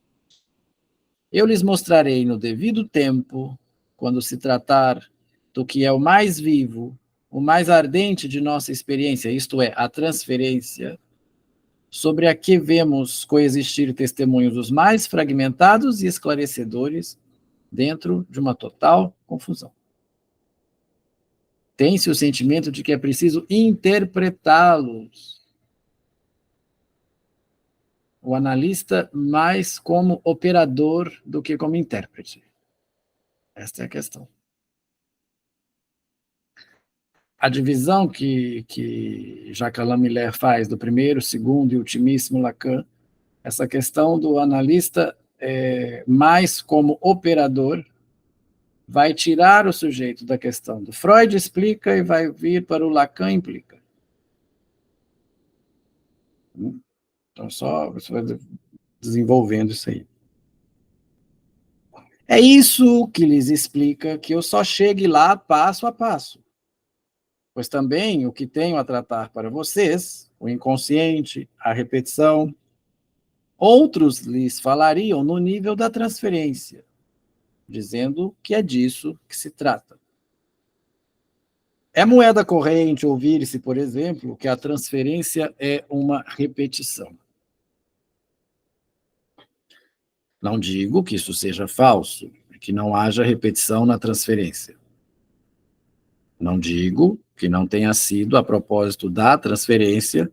S1: Eu lhes mostrarei no devido tempo, quando se tratar do que é o mais vivo, o mais ardente de nossa experiência, isto é, a transferência, sobre a que vemos coexistir testemunhos os mais fragmentados e esclarecedores dentro de uma total confusão. Tem-se o sentimento de que é preciso interpretá-los. O analista mais como operador do que como intérprete. Esta é a questão. a divisão que Jacques Alain Miller faz do primeiro, segundo e ultimíssimo Lacan, essa questão do analista mais como operador, vai tirar o sujeito da questão do Freud explica e vai vir para o Lacan implica. Então, só você vai desenvolvendo isso aí. É isso que lhes explica que eu só chegue lá passo a passo. Pois também o que tenho a tratar para vocês, o inconsciente, a repetição, outros lhes falariam no nível da transferência, dizendo que é disso que se trata. É moeda corrente ouvir-se, por exemplo, que a transferência é uma repetição. Não digo que isso seja falso, que não haja repetição na transferência. Não digo que não tenha sido a propósito da transferência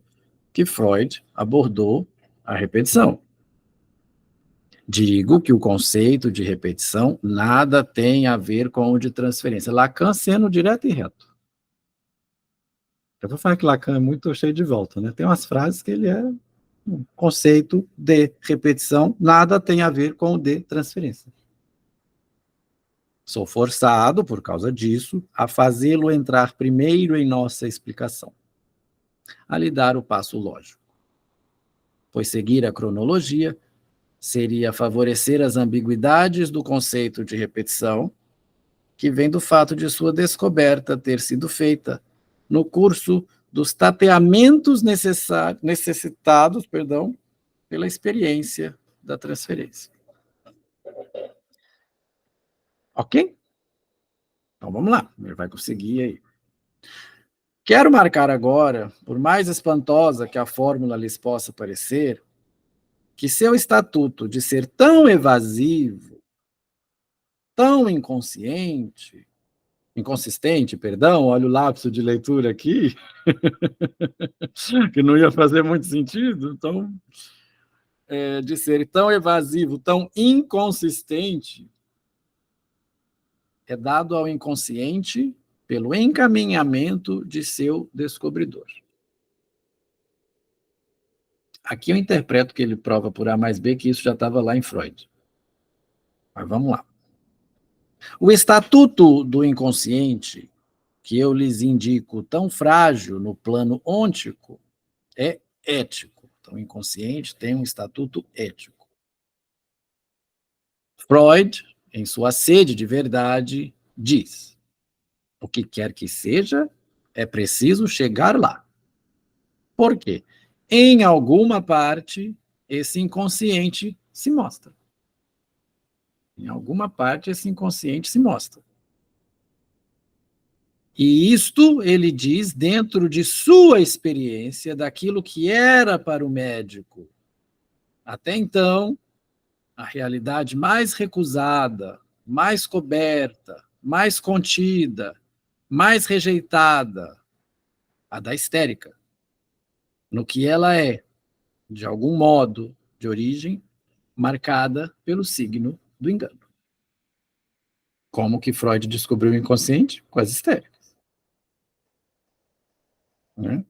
S1: que Freud abordou a repetição. Digo que o conceito de repetição nada tem a ver com o de transferência. Lacan sendo direto e reto. Eu vou falar que Lacan é muito cheio de volta, né? Tem umas frases que ele é um conceito de repetição, nada tem a ver com o de transferência. Sou forçado, por causa disso, a fazê-lo entrar primeiro em nossa explicação, a lhe dar o passo lógico. Pois seguir a cronologia seria favorecer as ambiguidades do conceito de repetição, que vem do fato de sua descoberta ter sido feita no curso dos tateamentos necessitados pela experiência da transferência. Ok? Então vamos lá, ele vai conseguir aí. Quero marcar agora, por mais espantosa que a fórmula lhes possa parecer, que seu estatuto de ser tão evasivo, tão inconsistente, olha o lapso de leitura aqui, que não ia fazer muito sentido, então, de ser tão evasivo, tão inconsistente, é dado ao inconsciente pelo encaminhamento de seu descobridor. Aqui eu interpreto que ele prova por A mais B que isso já estava lá em Freud. Mas vamos lá. O estatuto do inconsciente, que eu lhes indico tão frágil no plano ôntico, é ético. Então, o inconsciente tem um estatuto ético. Freud, em sua sede de verdade, diz: o que quer que seja, é preciso chegar lá. Por quê? Em alguma parte, esse inconsciente se mostra. Em alguma parte, esse inconsciente se mostra. E isto ele diz dentro de sua experiência daquilo que era para o médico. Até então, a realidade mais recusada, mais coberta, mais contida, mais rejeitada, a da histérica. No que ela é, de algum modo, de origem, marcada pelo signo do engano. Como que Freud descobriu o inconsciente? Com as histéricas. Né?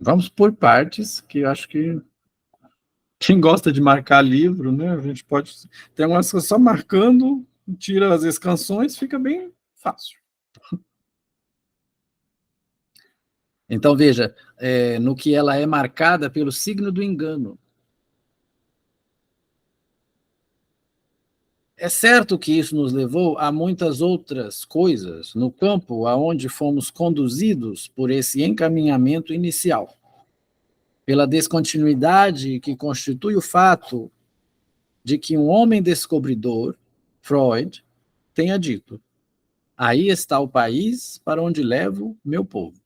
S1: Vamos por partes, que eu acho que quem gosta de marcar livro, né, a gente pode... Tem umas coisas só marcando, tira as escansões, fica bem fácil. Então, veja, no que ela é marcada pelo signo do engano. É certo que isso nos levou a muitas outras coisas no campo aonde fomos conduzidos por esse encaminhamento inicial, pela descontinuidade que constitui o fato de que um homem descobridor, Freud, tenha dito: aí está o país para onde levo meu povo.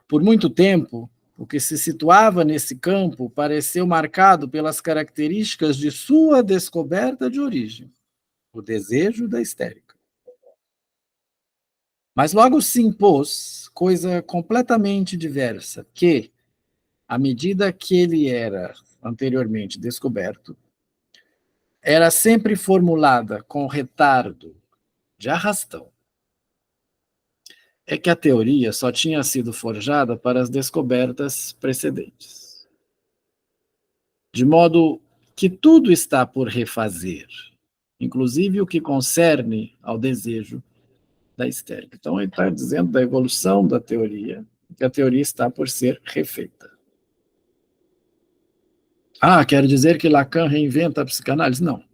S1: Por muito tempo, o que se situava nesse campo pareceu marcado pelas características de sua descoberta de origem, o desejo da histérica. Mas logo se impôs coisa completamente diversa, que, à medida que ele era anteriormente descoberto, era sempre formulada com retardo, de arrastão, é que a teoria só tinha sido forjada para as descobertas precedentes. De modo que tudo está por refazer, inclusive o que concerne ao desejo da histérica. Então, ele está dizendo da evolução da teoria, que a teoria está por ser refeita. Ah, quer dizer que Lacan reinventa a psicanálise? Não,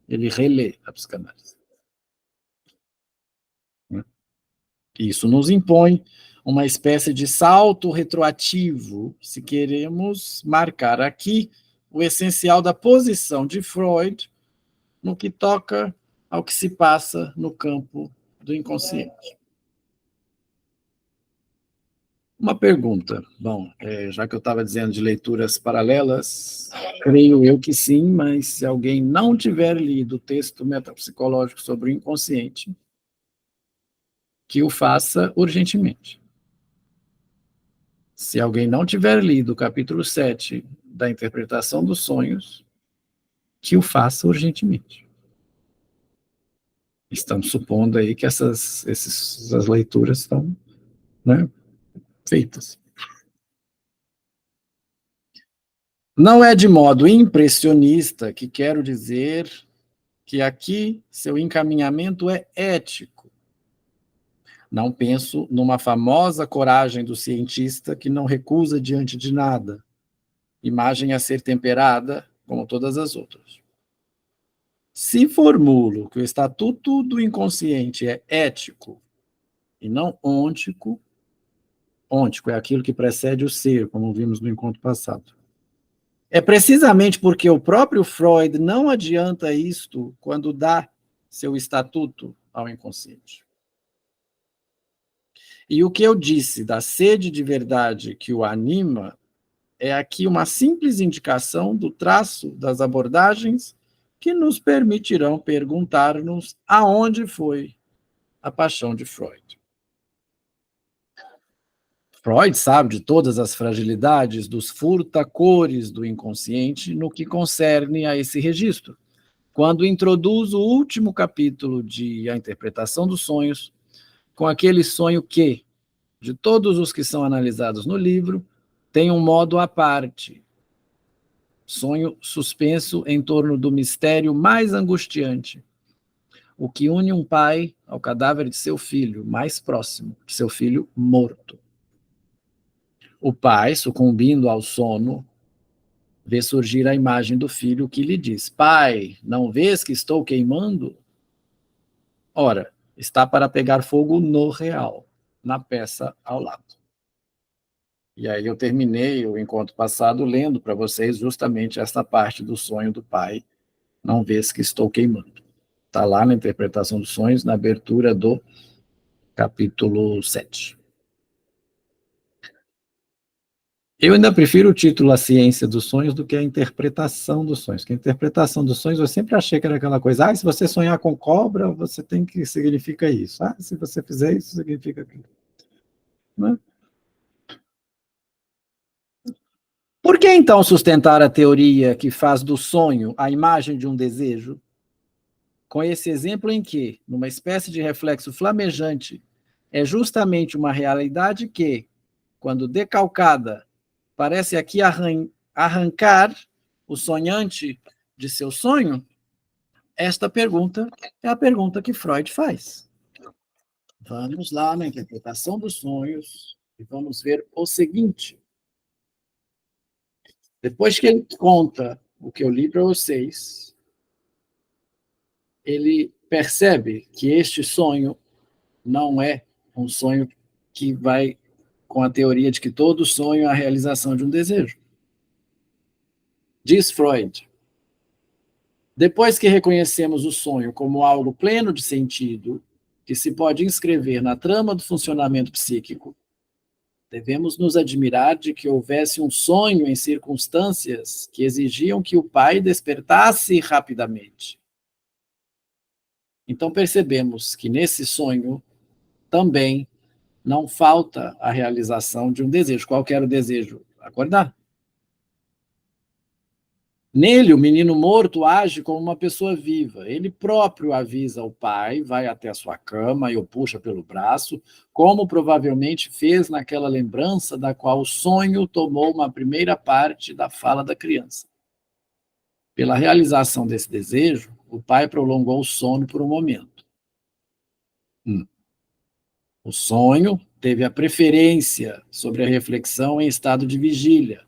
S1: ele relê a psicanálise. Isso nos impõe uma espécie de salto retroativo, se queremos marcar aqui o essencial da posição de Freud no que toca ao que se passa no campo do inconsciente. Uma pergunta. Bom, já que eu estava dizendo de leituras paralelas, creio eu que sim, mas se alguém não tiver lido o texto metapsicológico sobre o inconsciente, que o faça urgentemente. Se alguém não tiver lido o capítulo 7 da interpretação dos sonhos, que o faça urgentemente. Estamos supondo aí que essas leituras estão, né, feitas. Não é de modo impressionista que quero dizer que aqui seu encaminhamento é ético. Não penso numa famosa coragem do cientista que não recusa diante de nada, imagem a ser temperada como todas as outras. Se formulo que o estatuto do inconsciente é ético e não ôntico, ôntico é aquilo que precede o ser, como vimos no encontro passado. É precisamente porque o próprio Freud não adianta isto quando dá seu estatuto ao inconsciente. E o que eu disse da sede de verdade que o anima é aqui uma simples indicação do traço das abordagens que nos permitirão perguntar-nos aonde foi a paixão de Freud. Freud sabe de todas as fragilidades dos furtacores do inconsciente no que concerne a esse registro. Quando introduz o último capítulo de A Interpretação dos Sonhos, com aquele sonho que, de todos os que são analisados no livro, tem um modo à parte. Sonho suspenso em torno do mistério mais angustiante, o que une um pai ao cadáver de seu filho, mais próximo, de seu filho morto. O pai, sucumbindo ao sono, vê surgir a imagem do filho que lhe diz: pai, não vês que estou queimando? Ora, está para pegar fogo no real, na peça ao lado. E aí eu terminei o encontro passado lendo para vocês justamente essa parte do sonho do pai, não vês que estou queimando. Está lá na interpretação dos sonhos, na abertura do capítulo 7. Eu ainda prefiro o título A Ciência dos Sonhos do que a interpretação dos sonhos. Porque a interpretação dos sonhos eu sempre achei que era aquela coisa, se você sonhar com cobra, você tem que significa isso. Se você fizer isso, significa aquilo. Não é? Por que então sustentar a teoria que faz do sonho a imagem de um desejo? Com esse exemplo em que, numa espécie de reflexo flamejante, é justamente uma realidade que, quando decalcada, parece aqui arrancar o sonhante de seu sonho? Esta pergunta é a pergunta que Freud faz. Vamos lá na interpretação dos sonhos e vamos ver o seguinte. Depois que ele conta o que eu li para vocês, ele percebe que este sonho não é um sonho que vai com a teoria de que todo sonho é a realização de um desejo. Diz Freud, depois que reconhecemos o sonho como algo pleno de sentido, que se pode inscrever na trama do funcionamento psíquico, devemos nos admirar de que houvesse um sonho em circunstâncias que exigiam que o pai despertasse rapidamente. Então percebemos que nesse sonho também não falta a realização de um desejo. Qual que era o desejo? Acordar. Nele, o menino morto age como uma pessoa viva. Ele próprio avisa o pai, vai até a sua cama e o puxa pelo braço, como provavelmente fez naquela lembrança da qual o sonho tomou uma primeira parte da fala da criança. Pela realização desse desejo, o pai prolongou o sono por um momento. O sonho teve a preferência sobre a reflexão em estado de vigília,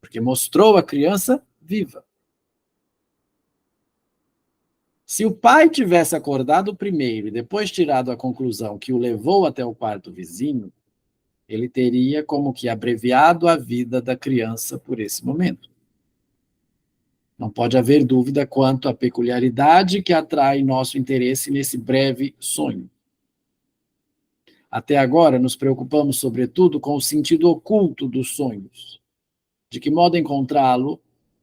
S1: porque mostrou a criança viva. Se o pai tivesse acordado primeiro e depois tirado a conclusão que o levou até o quarto vizinho, ele teria como que abreviado a vida da criança por esse momento. Não pode haver dúvida quanto à peculiaridade que atrai nosso interesse nesse breve sonho. Até agora, nos preocupamos, sobretudo, com o sentido oculto dos sonhos, de que modo encontrá-lo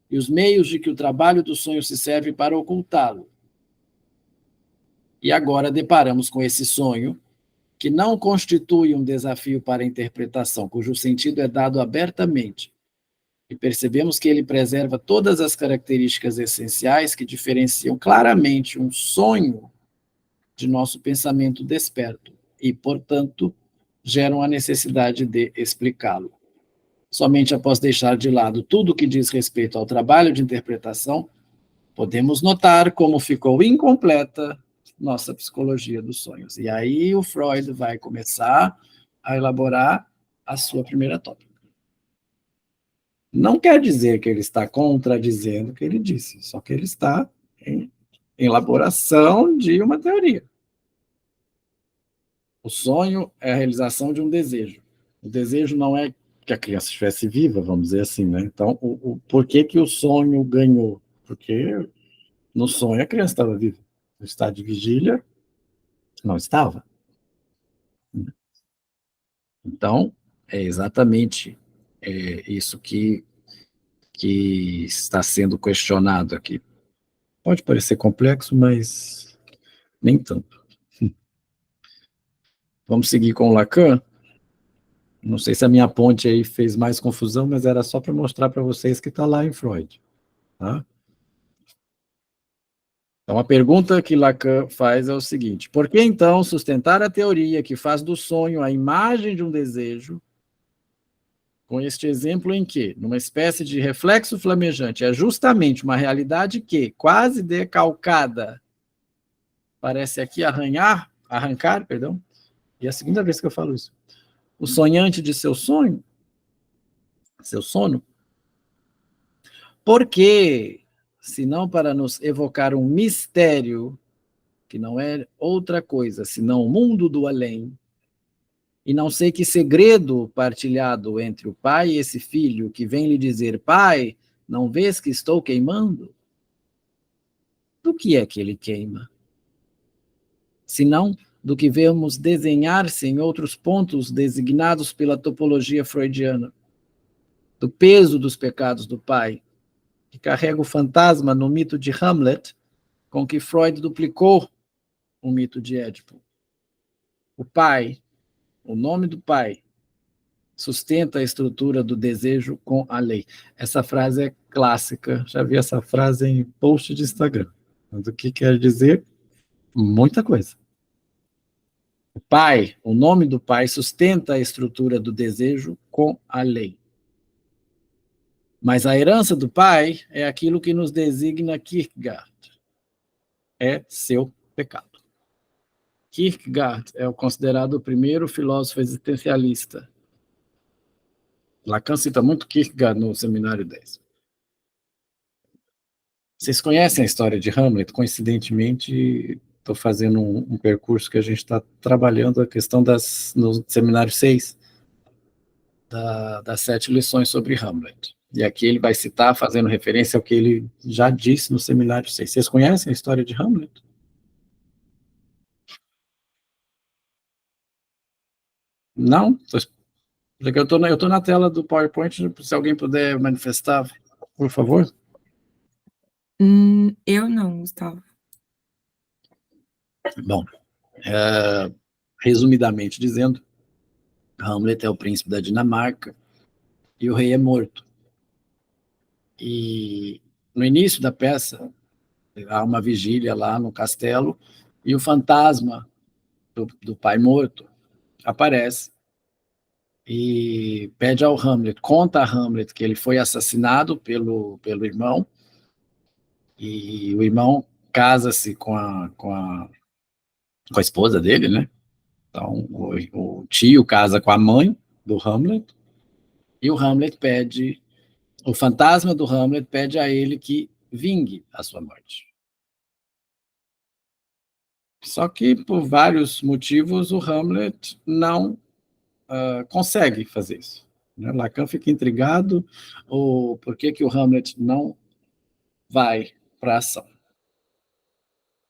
S1: e os meios de que o trabalho do sonho se serve para ocultá-lo. E agora deparamos com esse sonho, que não constitui um desafio para a interpretação, cujo sentido é dado abertamente, e percebemos que ele preserva todas as características essenciais que diferenciam claramente um sonho de nosso pensamento desperto e, portanto, geram a necessidade de explicá-lo. Somente após deixar de lado tudo o que diz respeito ao trabalho de interpretação, podemos notar como ficou incompleta nossa psicologia dos sonhos. E aí o Freud vai começar a elaborar a sua primeira tópica. Não quer dizer que ele está contradizendo o que ele disse, só que ele está em elaboração de uma teoria. O sonho é a realização de um desejo. O desejo não é que a criança estivesse viva, vamos dizer assim, né? Então, por que o sonho ganhou? Porque no sonho a criança estava viva. No estado de vigília, não estava. Então, é exatamente isso que está sendo questionado aqui. Pode parecer complexo, mas nem tanto. Vamos seguir com o Lacan? Não sei se a minha ponte aí fez mais confusão, mas era só para mostrar para vocês que está lá em Freud. Tá? Então, a pergunta que Lacan faz é o seguinte: por que, então, sustentar a teoria que faz do sonho a imagem de um desejo, com este exemplo em que, numa espécie de reflexo flamejante, é justamente uma realidade que, quase decalcada, parece aqui arrancar, e é a segunda vez que eu falo isso, o sonhante de seu sonho, seu sono, porque, senão para nos evocar um mistério, que não é outra coisa senão o mundo do além, e não sei que segredo partilhado entre o pai e esse filho, que vem lhe dizer: pai, não vês que estou queimando? Do que é que ele queima? Senão do que vemos desenhar-se em outros pontos designados pela topologia freudiana, do peso dos pecados do pai, que carrega o fantasma no mito de Hamlet, com que Freud duplicou o mito de Édipo. O pai, o nome do pai, sustenta a estrutura do desejo com a lei. Essa frase é clássica, já vi essa frase em post de Instagram. Mas o que quer dizer? Muita coisa. O pai, o nome do pai, sustenta a estrutura do desejo com a lei. Mas a herança do pai é aquilo que nos designa Kierkegaard. É seu pecado. Kierkegaard é considerado o primeiro filósofo existencialista. Lacan cita muito Kierkegaard no Seminário 10. Vocês conhecem a história de Hamlet? Coincidentemente, estou fazendo um percurso que a gente está trabalhando a questão no Seminário 6, das 7 lições sobre Hamlet. E aqui ele vai citar, fazendo referência ao que ele já disse no Seminário 6. Vocês conhecem a história de Hamlet? Não? Eu estou na tela do PowerPoint, se alguém puder manifestar, por favor.
S2: Eu não, Gustavo.
S1: Bom, resumidamente dizendo, Hamlet é o príncipe da Dinamarca e o rei é morto. E no início da peça, há uma vigília lá no castelo, e o fantasma do pai morto aparece e pede ao Hamlet, conta a Hamlet que ele foi assassinado pelo irmão, e o irmão casa-se com a esposa dele, né? Então, o tio casa com a mãe do Hamlet, e o Hamlet pede, o fantasma do Hamlet pede a ele que vingue a sua morte. Só que, por vários motivos, o Hamlet não consegue fazer isso. Né? Lacan fica intrigado por que o Hamlet não vai para a ação.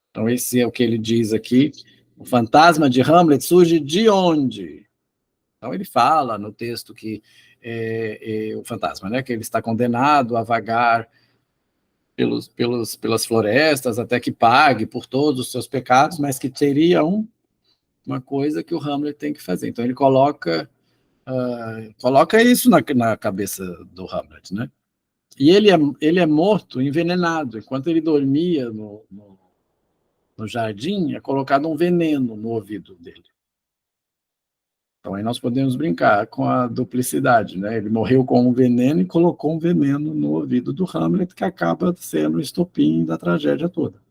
S1: Então, esse é o que ele diz aqui. O fantasma de Hamlet surge de onde? Então, ele fala no texto que o fantasma, né, que ele está condenado a vagar pelas florestas até que pague por todos os seus pecados, mas que teria uma coisa que o Hamlet tem que fazer. Então, ele coloca isso na cabeça do Hamlet, né? E ele é morto, envenenado. Enquanto ele dormia no jardim, é colocado um veneno no ouvido dele. Então, aí nós podemos brincar com a duplicidade, né? Ele morreu com um veneno e colocou um veneno no ouvido do Hamlet, que acaba sendo o estopim da tragédia toda.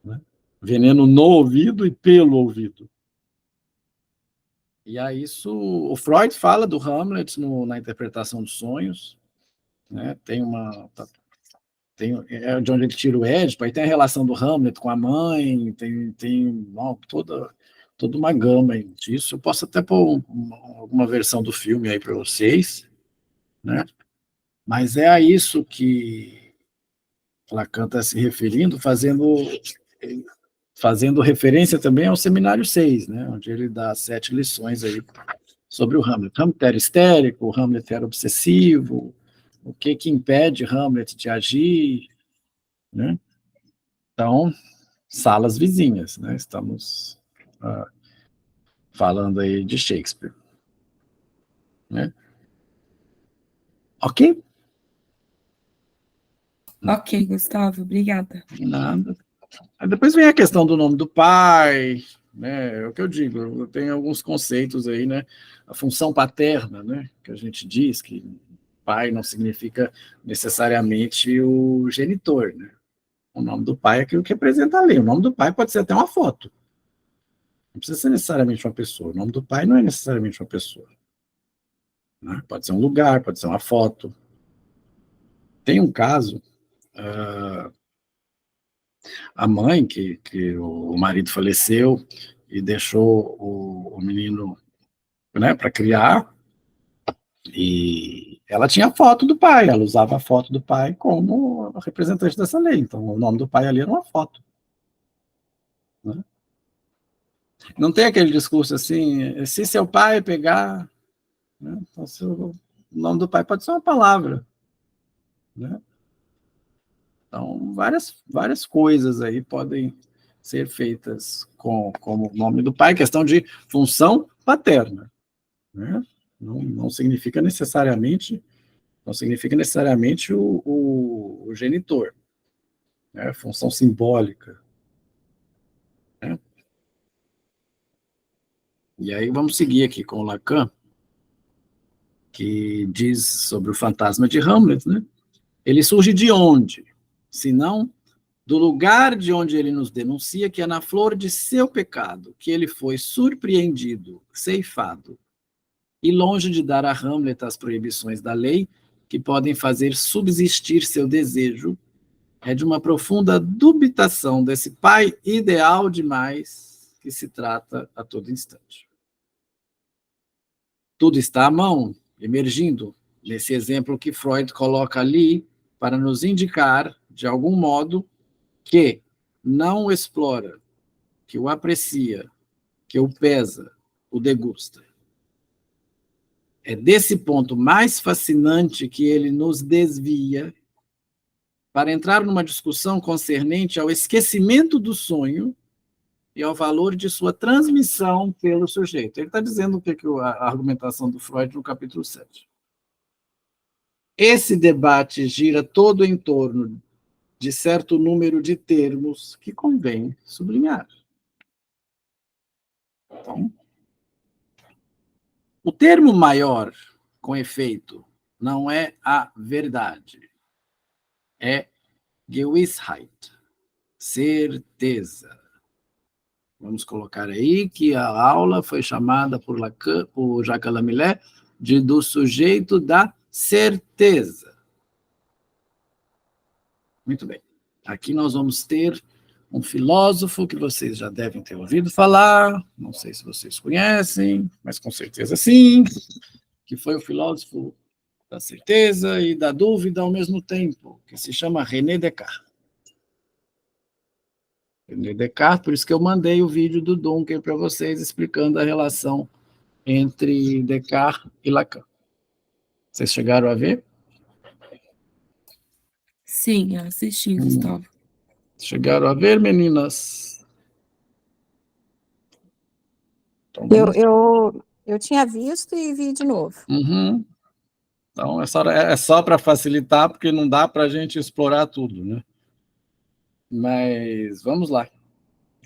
S1: Né? Veneno no ouvido e pelo ouvido. E aí o Freud fala do Hamlet na interpretação dos sonhos, né? É de onde ele tira o Édipo, aí tem a relação do Hamlet com a mãe, tem toda uma gama disso. Eu posso até pôr alguma versão do filme aí para vocês, né? Mas é a isso que Lacan está se referindo, fazendo referência também ao Seminário 6, né? Onde ele dá 7 lições aí sobre o Hamlet. Hamlet era histérico, o Hamlet era obsessivo, o que impede Hamlet de agir, né? Então, salas vizinhas, né? Estamos falando aí de Shakespeare, né? Ok?
S2: Ok, Gustavo, obrigada.
S1: Nada. Aí depois vem a questão do nome do pai, né? É o que eu digo, eu tenho alguns conceitos aí, né? A função paterna, né? Que a gente diz que pai não significa necessariamente o genitor, né? O nome do pai é aquilo que representa a lei. O nome do pai pode ser até uma foto. Não precisa ser necessariamente uma pessoa. O nome do pai não é necessariamente uma pessoa. Né? Pode ser um lugar, pode ser uma foto. Tem um caso, a mãe, que o marido faleceu e deixou o menino, né, para criar, e ela tinha a foto do pai, ela usava a foto do pai como representante dessa lei. Então, o nome do pai ali era uma foto. Né? Não tem aquele discurso assim, se seu pai pegar... Né? Então, o nome do pai pode ser uma palavra. Né? Então, várias coisas aí podem ser feitas como o nome do pai, questão de função paterna. Né? Não significa necessariamente o genitor. Né? Função simbólica. Né? E aí vamos seguir aqui com o Lacan, que diz sobre o fantasma de Hamlet, né? Ele surge de onde? Se não do lugar de onde ele nos denuncia que é na flor de seu pecado que ele foi surpreendido, ceifado, e longe de dar a Hamlet as proibições da lei que podem fazer subsistir seu desejo, é de uma profunda dubitação desse pai ideal demais que se trata a todo instante. Tudo está à mão, emergindo nesse exemplo que Freud coloca ali para nos indicar, de algum modo, que não o explora, que o aprecia, que o pesa, o degusta. É desse ponto mais fascinante que ele nos desvia para entrar numa discussão concernente ao esquecimento do sonho e ao valor de sua transmissão pelo sujeito. Ele está dizendo o que a argumentação do Freud no capítulo 7. esse debate gira todo em torno de certo número de termos que convém sublinhar. Então, o termo maior, com efeito, não é a verdade, é Gewissheit, certeza. Vamos colocar aí que a aula foi chamada por Jacques Lamillet do sujeito da certeza. Muito bem. Aqui nós vamos ter um filósofo que vocês já devem ter ouvido falar, não sei se vocês conhecem, mas com certeza sim, que foi o filósofo da certeza e da dúvida ao mesmo tempo, que se chama René Descartes. René Descartes, por isso que eu mandei o vídeo do Dunker para vocês, explicando a relação entre Descartes e Lacan. Vocês chegaram a ver?
S2: Sim, eu assisti, Gustavo.
S1: Chegaram a ver, meninas? Então,
S6: Eu tinha visto e vi de novo.
S1: Uhum. Então, é só para facilitar, porque não dá para a gente explorar tudo, né? Mas vamos lá.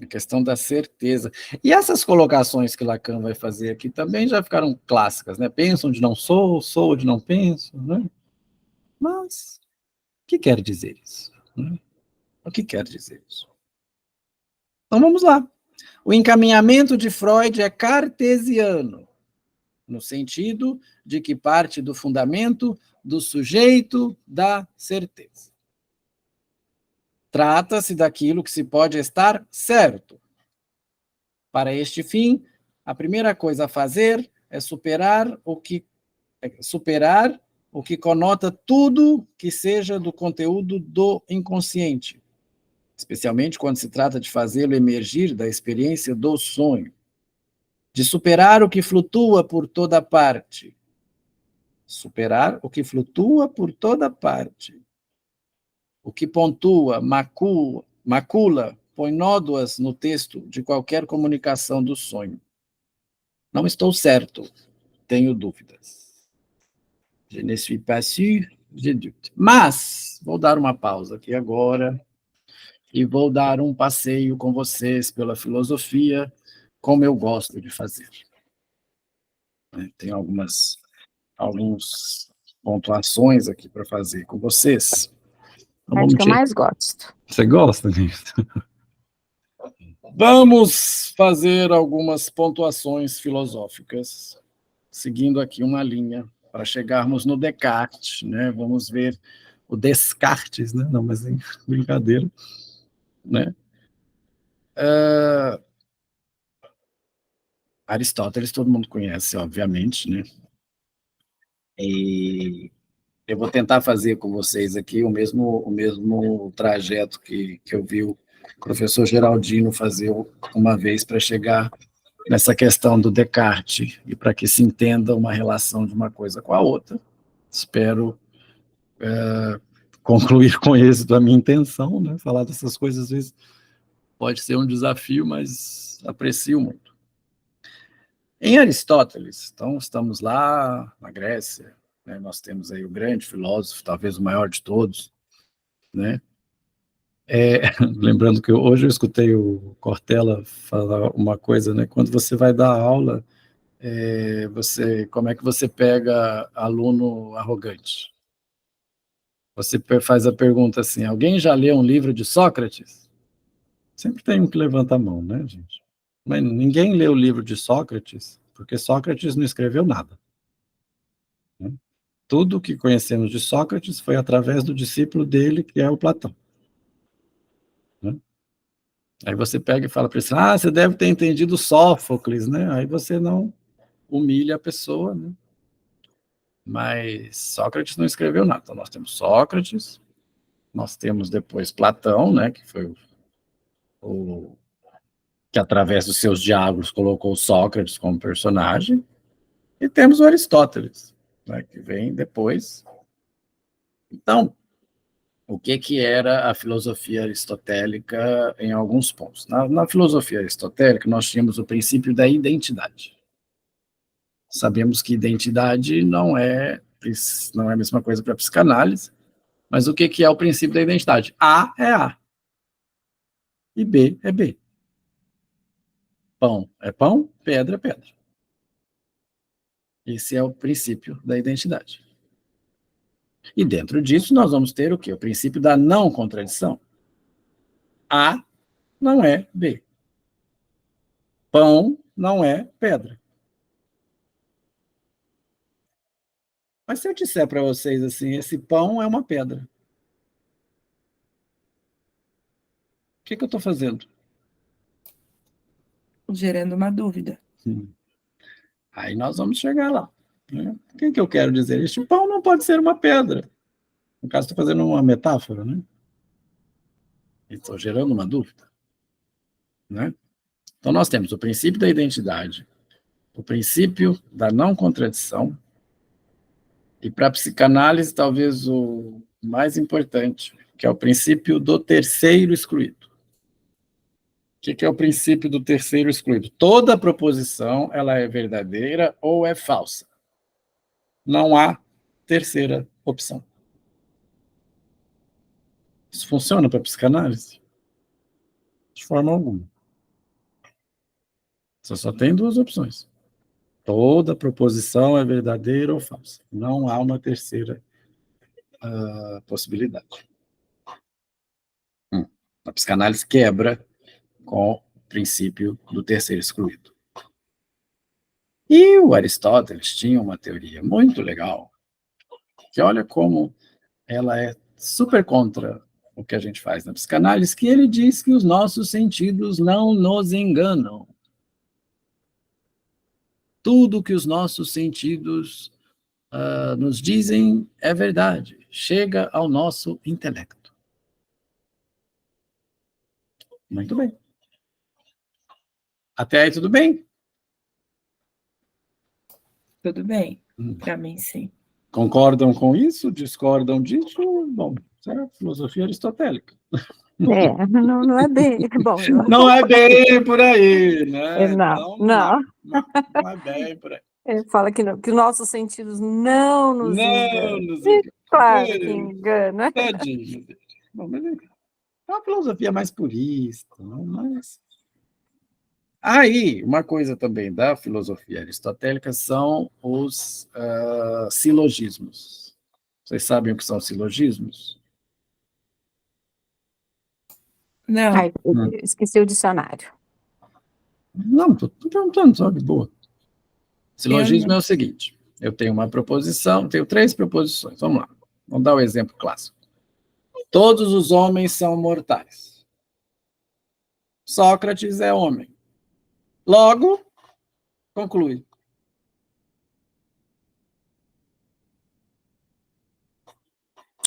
S1: A questão da certeza. E essas colocações que Lacan vai fazer aqui também já ficaram clássicas, né? Penso onde não sou, sou onde não penso, né? Mas, o que quer dizer isso? Né? O que quer dizer isso? Então, vamos lá. O encaminhamento de Freud é cartesiano, no sentido de que parte do fundamento do sujeito da certeza. Trata-se daquilo que se pode estar certo. Para este fim, a primeira coisa a fazer é superar o que conota tudo que seja do conteúdo do inconsciente, especialmente quando se trata de fazê-lo emergir da experiência do sonho, de superar o que flutua por toda parte. Superar o que flutua por toda parte. O que pontua, macula, põe nódoas no texto de qualquer comunicação do sonho. Não estou certo, tenho dúvidas. Je ne suis pas sûr, je doute. Mas, vou dar uma pausa aqui agora e vou dar um passeio com vocês pela filosofia, como eu gosto de fazer. Tem algumas pontuações aqui para fazer com vocês.
S6: Acho que eu mais gosto.
S1: Você gosta disso? Vamos fazer algumas pontuações filosóficas, seguindo aqui uma linha, para chegarmos no Descartes, né? Vamos ver o Descartes, né? Não, mas é brincadeira, né? Aristóteles todo mundo conhece, obviamente, né? E eu vou tentar fazer com vocês aqui o mesmo trajeto que eu vi o professor Geraldino fazer uma vez para chegar nessa questão do Descartes e para que se entenda uma relação de uma coisa com a outra. Espero concluir com êxito a minha intenção, né? Falar dessas coisas às vezes pode ser um desafio, mas aprecio muito. Em Aristóteles, então estamos lá na Grécia, né? Nós temos aí o grande filósofo, talvez o maior de todos, né? Lembrando que hoje eu escutei o Cortella falar uma coisa, né? Quando você vai dar aula, como é que você pega aluno arrogante? Você faz a pergunta assim: alguém já leu um livro de Sócrates? Sempre tem um que levanta a mão, né, gente? Mas ninguém leu o livro de Sócrates, porque Sócrates não escreveu nada. Né? Tudo que conhecemos de Sócrates foi através do discípulo dele, que é o Platão. Né? Aí você pega e fala para ele, você deve ter entendido Sófocles, né? Aí você não humilha a pessoa, né? Mas Sócrates não escreveu nada. Então nós temos Sócrates, nós temos depois Platão, né? Que foi que através dos seus diálogos colocou Sócrates como personagem, e temos o Aristóteles, né? Que vem depois. Então, o que era a filosofia aristotélica em alguns pontos? Na filosofia aristotélica, nós tínhamos o princípio da identidade. Sabemos que identidade não é Isso não é a mesma coisa para a psicanálise, mas o que é o princípio da identidade? A é A, e B é B. Pão é pão, pedra é pedra. Esse é o princípio da identidade. E dentro disso nós vamos ter o quê? O princípio da não contradição. A não é B. Pão não é pedra. Mas se eu disser para vocês assim, esse pão é uma pedra, o que eu estou fazendo?
S2: Gerando uma dúvida.
S1: Aí nós vamos chegar lá. Né? O que eu quero dizer? Este pão não pode ser uma pedra. No caso, estou fazendo uma metáfora, né? Estou gerando uma dúvida. Né? Então, nós temos o princípio da identidade, o princípio da não contradição, e para a psicanálise, talvez o mais importante, que é o princípio do terceiro excluído. O que é o princípio do terceiro excluído? Toda proposição, ela é verdadeira ou é falsa. Não há terceira opção. Isso funciona para a psicanálise? De forma alguma. Você só tem duas opções. Toda proposição é verdadeira ou falsa. Não há uma terceira possibilidade. A psicanálise quebra com o princípio do terceiro excluído. E o Aristóteles tinha uma teoria muito legal, que olha como ela é super contra o que a gente faz na psicanálise, que ele diz que os nossos sentidos não nos enganam. Tudo que os nossos sentidos nos dizem é verdade, chega ao nosso intelecto. Muito bem. Até aí tudo bem?
S2: Tudo bem, para mim sim.
S1: Concordam com isso? Discordam disso? Bom, isso é a filosofia aristotélica.
S3: Não é bem. Bom,
S1: Não é bem por aí, né?
S3: Não,
S1: Então,
S3: não.
S1: não é bem por aí.
S3: Ele fala que os nossos sentidos não nos
S1: Não
S3: enganam.
S1: nos engana.
S3: Claro que engana.
S1: Tadinho. Bom, mas é uma filosofia mais purista, não mais. Aí, uma coisa também da filosofia aristotélica são os silogismos. Vocês sabem o que são silogismos?
S2: Não.
S3: Ai, esqueci o dicionário.
S1: Não, estou perguntando só de boa. Silogismo é o seguinte: eu tenho uma proposição, tenho 3 proposições. Vamos lá, vamos dar o exemplo clássico. Todos os homens são mortais. Sócrates é homem. Logo, conclui.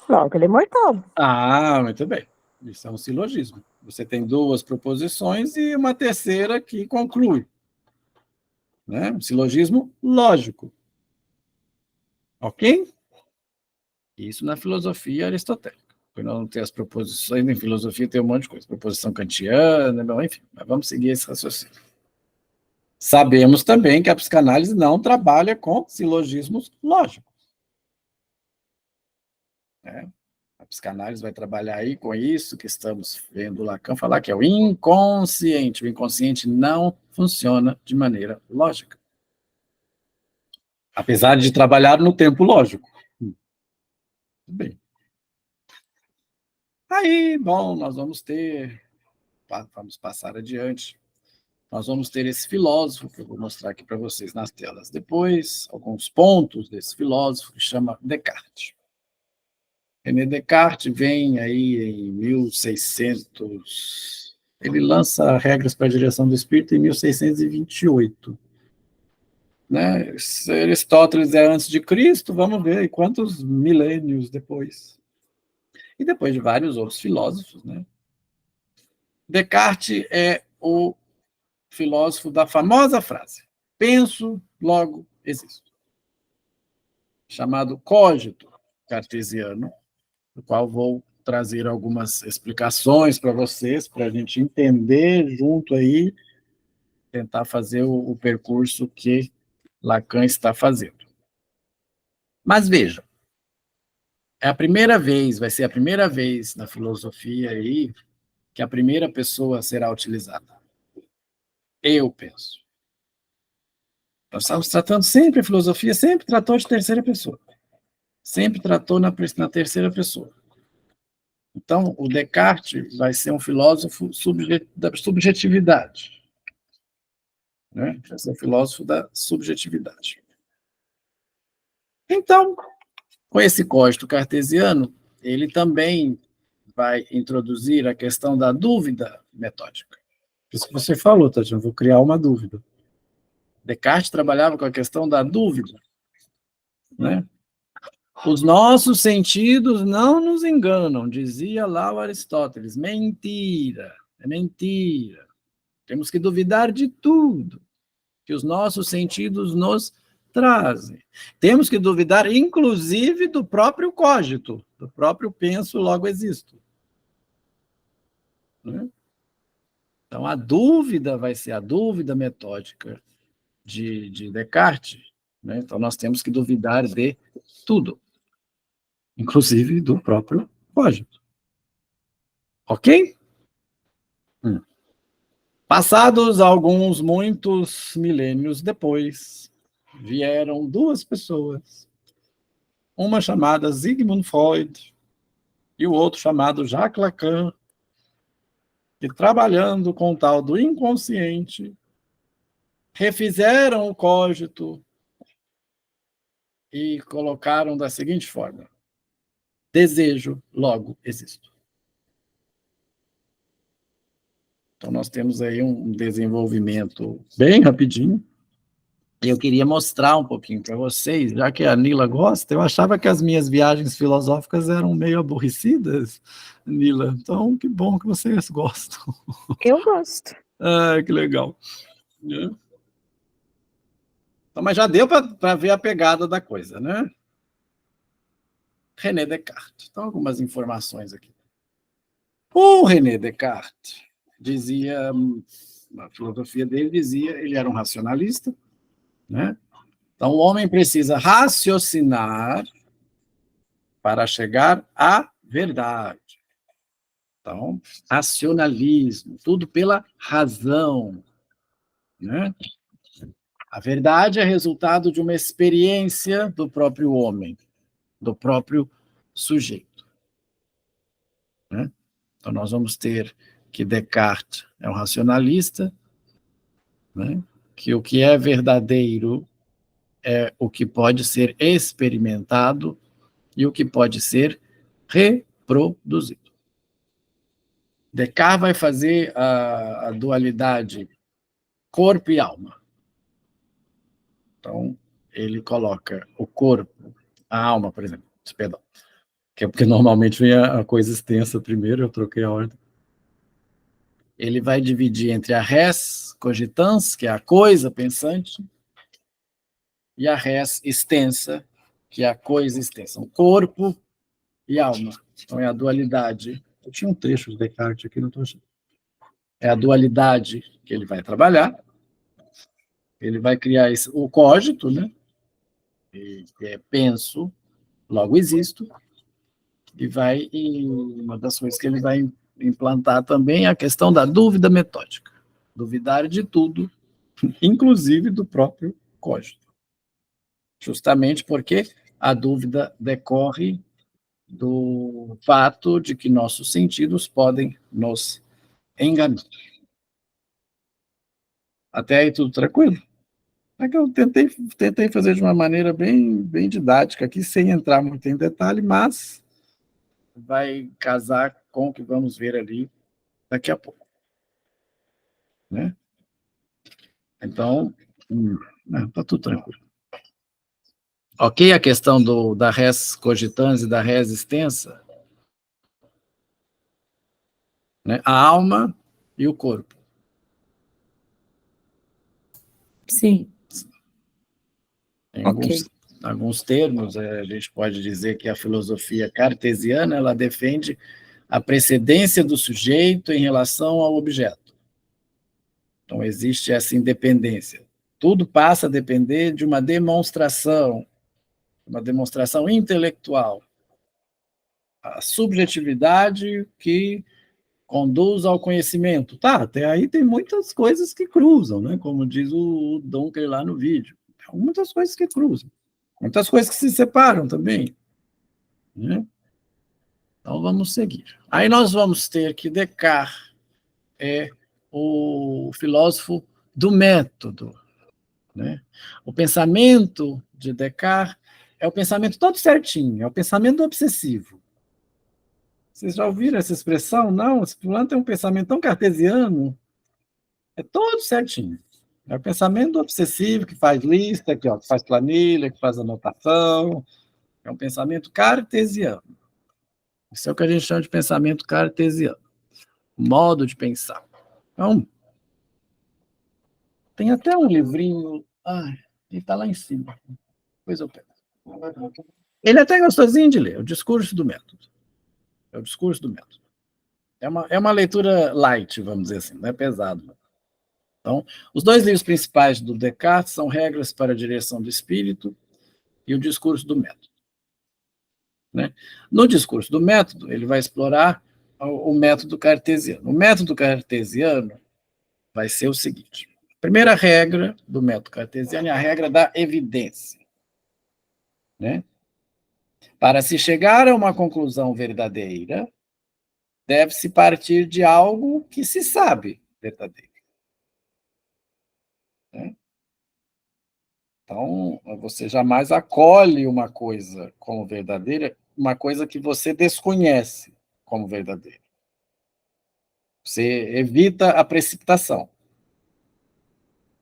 S3: Logo, ele é mortal.
S1: Ah, muito bem. Isso é um silogismo. Você tem 2 proposições e uma terceira que conclui. Né? Um silogismo lógico. Ok? Isso na filosofia aristotélica. Quando não tem as proposições, em filosofia tem um monte de coisa. Proposição kantiana, bom, enfim. Mas vamos seguir esse raciocínio. Sabemos também que a psicanálise não trabalha com silogismos lógicos. Né? A psicanálise vai trabalhar aí com isso que estamos vendo Lacan falar, que é o inconsciente. O inconsciente não funciona de maneira lógica. Apesar de trabalhar no tempo lógico. Tudo bem. Aí, bom, nós vamos passar adiante. Nós vamos ter esse filósofo, que eu vou mostrar aqui para vocês nas telas depois, alguns pontos desse filósofo, que chama Descartes. René Descartes vem aí em 1600, ele lança regras para a direção do espírito em 1628. Né? Aristóteles é antes de Cristo, vamos ver aí quantos milênios depois. E depois de vários outros filósofos. Né? Descartes é o filósofo da famosa frase: penso, logo existo. Chamado cogito cartesiano, do qual vou trazer algumas explicações para vocês, para a gente entender junto aí, tentar fazer o percurso que Lacan está fazendo. Mas vejam, é a primeira vez, vai ser a primeira vez na filosofia aí que a primeira pessoa será utilizada. Eu penso. Nós estamos tratando sempre, a filosofia sempre tratou de terceira pessoa. Sempre tratou na terceira pessoa. Então, o Descartes vai ser um filósofo da subjetividade. Né? Vai ser um filósofo da subjetividade. Então, com esse código cartesiano, ele também vai introduzir a questão da dúvida metódica. Isso que você falou, Tatiana, vou criar uma dúvida. Descartes trabalhava com a questão da dúvida. Né? Os nossos sentidos não nos enganam, dizia lá o Aristóteles. Mentira, é mentira. Temos que duvidar de tudo que os nossos sentidos nos trazem. Temos que duvidar, inclusive, do próprio cogito, do próprio penso, logo existo. Né? Então, a dúvida vai ser a dúvida metódica de Descartes. Né? Então, nós temos que duvidar de tudo, inclusive do próprio cogito. Ok? Passados muitos milênios depois, vieram duas pessoas, uma chamada Sigmund Freud e o outro chamado Jacques Lacan, que, trabalhando com o tal do inconsciente, refizeram o cogito e colocaram da seguinte forma: desejo, logo existo. Então, nós temos aí um desenvolvimento bem rapidinho. Eu queria mostrar um pouquinho para vocês, já que a Nila gosta. Eu achava que as minhas viagens filosóficas eram meio aborrecidas, Nila. Então, que bom que vocês gostam.
S3: Eu gosto.
S1: Ah, que legal. Então, mas já deu para ver a pegada da coisa, né? René Descartes. Então, algumas informações aqui. O René Descartes dizia, a filosofia dele dizia, ele era um racionalista, né? Então, o homem precisa raciocinar para chegar à verdade. Então, racionalismo, tudo pela razão. Né? A verdade é resultado de uma experiência do próprio homem, do próprio sujeito. Né? Então, nós vamos ter que Descartes é um racionalista, né? Que o que é verdadeiro é o que pode ser experimentado e o que pode ser reproduzido. Descartes vai fazer a dualidade corpo e alma. Então, ele coloca o corpo, a alma, por exemplo, perdão, que é porque normalmente vem a coisa extensa primeiro, eu troquei a ordem. Ele vai dividir entre a res cogitans, que é a coisa pensante, e a res extensa, que é a coisa extensa. O corpo e alma. Então, é a dualidade. Eu tinha um trecho de Descartes aqui, não estou achando. É a dualidade que ele vai trabalhar. Ele vai criar o cogito, né? Penso, logo existo. E uma das coisas que ele vai implantar também é a questão da dúvida metódica. Duvidar de tudo, inclusive do próprio cogito. Justamente porque a dúvida decorre do fato de que nossos sentidos podem nos enganar. Até aí tudo tranquilo? É que eu tentei fazer de uma maneira bem didática aqui, sem entrar muito em detalhe, mas vai casar com o que vamos ver ali daqui a pouco. Né? Então, está tudo tranquilo. Ok, a questão da res cogitans e da res extensa, né? A alma e o corpo.
S2: Sim.
S1: Em
S2: Ok.
S1: alguns termos, a gente pode dizer que a filosofia cartesiana ela defende a precedência do sujeito em relação ao objeto. Então, existe essa independência. Tudo passa a depender de uma demonstração uma demonstração intelectual. A subjetividade que conduz ao conhecimento. Tá, até aí tem muitas coisas que cruzam, né? Como diz o Dunker lá no vídeo. Tem muitas coisas que cruzam. Muitas coisas que se separam também. Né? Então, vamos seguir. Aí nós vamos ter que Descartes é o filósofo do método. Né? O pensamento de Descartes é o pensamento todo certinho, é o pensamento obsessivo. Vocês já ouviram essa expressão? Não, esse fulano tem um pensamento tão cartesiano, é todo certinho. É o pensamento obsessivo que faz lista, que faz planilha, que faz anotação. É um pensamento cartesiano. Isso é o que a gente chama de pensamento cartesiano. Modo de pensar. Então, tem até um livrinho. Ele está lá em cima. Depois eu pego. Ele é até gostosinho de ler, O Discurso do Método. É o Discurso do Método. É uma leitura light, vamos dizer assim, não é pesado. Então, os dois livros principais do Descartes são Regras para a Direção do Espírito e O Discurso do Método. Né? No Discurso do Método, ele vai explorar o método cartesiano. O método cartesiano vai ser o seguinte: a primeira regra do método cartesiano é a regra da evidência. Né? Para se chegar a uma conclusão verdadeira, deve-se partir de algo que se sabe verdadeiro. Né? Então, você jamais acolhe uma coisa como verdadeira, uma coisa que você desconhece como verdadeira. Você evita a precipitação.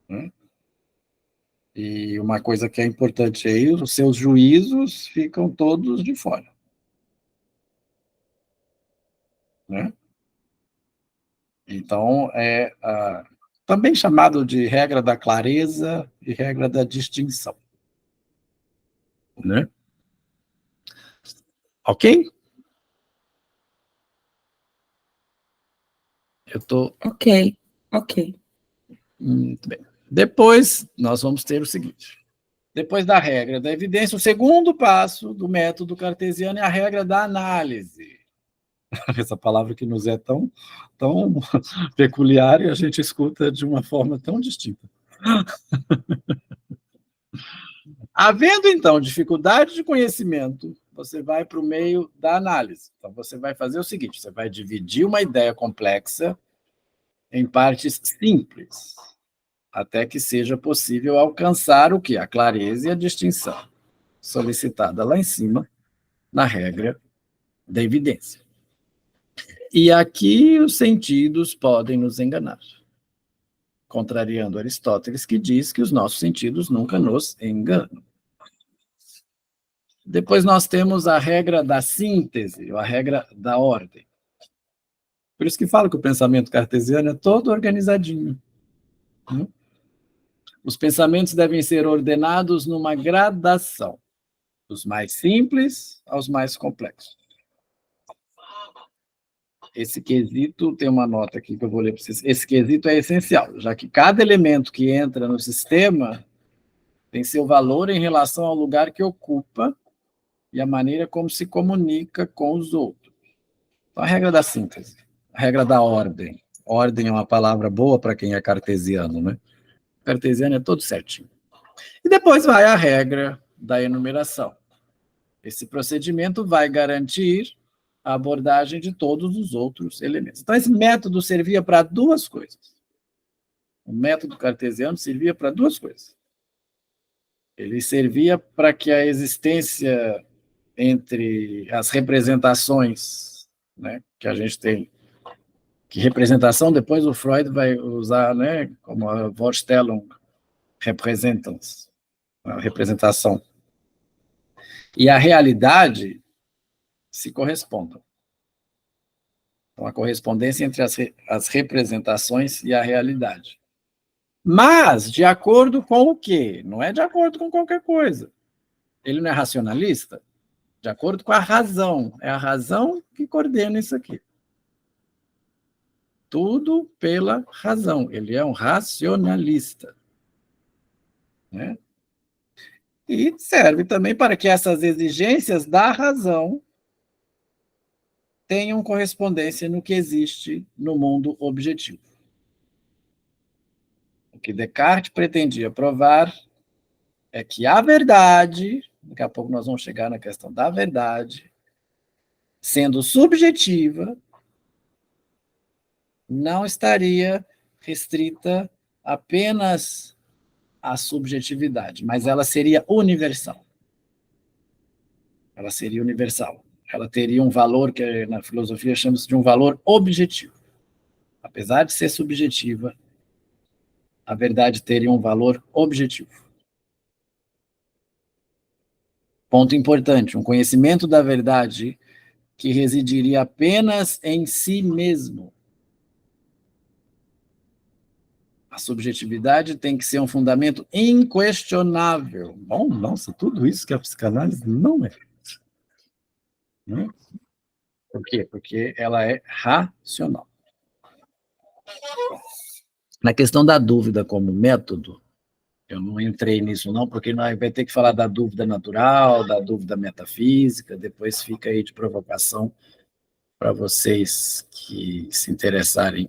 S1: Né? E uma coisa que é importante aí, os seus juízos ficam todos de fora. Né? Então, também chamado de regra da clareza e regra da distinção. Né? Ok?
S2: Ok.
S1: Muito bem. Depois, nós vamos ter o seguinte. Depois da regra da evidência, o segundo passo do método cartesiano é a regra da análise. Essa palavra que nos é tão peculiar e a gente escuta de uma forma tão distinta. Havendo, então, dificuldade de conhecimento, você vai para o meio da análise. Então, você vai fazer o seguinte, você vai dividir uma ideia complexa em partes simples, até que seja possível alcançar o quê? A clareza e a distinção, solicitada lá em cima, na regra da evidência. E aqui os sentidos podem nos enganar, contrariando Aristóteles, que diz que os nossos sentidos nunca nos enganam. Depois nós temos a regra da síntese, ou a regra da ordem. Por isso que falo que o pensamento cartesiano é todo organizadinho. Né? Os pensamentos devem ser ordenados numa gradação, dos mais simples aos mais complexos. Esse quesito, tem uma nota aqui que eu vou ler para vocês. Esse quesito é essencial, já que cada elemento que entra no sistema tem seu valor em relação ao lugar que ocupa e a maneira como se comunica com os outros. Então, a regra da síntese, a regra da ordem. Ordem é uma palavra boa para quem é cartesiano, né? Cartesiano é todo certinho. E depois vai a regra da enumeração. Esse procedimento vai garantir a abordagem de todos os outros elementos. Então, esse método servia para duas coisas. O método cartesiano servia para duas coisas. Ele servia para que a existência entre as representações, né, que a gente tem, que representação depois o Freud vai usar, né, como a Vorstellung, Repräsentanz, a representação, e a realidade se correspondam. Então, a correspondência entre as representações e a realidade. Mas, de acordo com o quê? Não é de acordo com qualquer coisa. Ele não é racionalista? De acordo com a razão. É a razão que coordena isso aqui. Tudo pela razão. Ele é um racionalista. Né? E serve também para que essas exigências da razão tenham correspondência no que existe no mundo objetivo. O que Descartes pretendia provar é que a verdade, daqui a pouco nós vamos chegar na questão da verdade, sendo subjetiva, não estaria restrita apenas à subjetividade, mas ela seria universal. Ela seria universal. Ela teria um valor que na filosofia chama-se de um valor objetivo. Apesar de ser subjetiva, a verdade teria um valor objetivo. Ponto importante, um conhecimento da verdade que residiria apenas em si mesmo. A subjetividade tem que ser um fundamento inquestionável. Bom, nossa, tudo isso que a psicanálise não é. Né? Por quê? Porque ela é racional. Na questão da dúvida como método, eu não entrei nisso não, porque nós vai ter que falar da dúvida natural, da dúvida metafísica, depois fica aí de provocação para vocês que se interessarem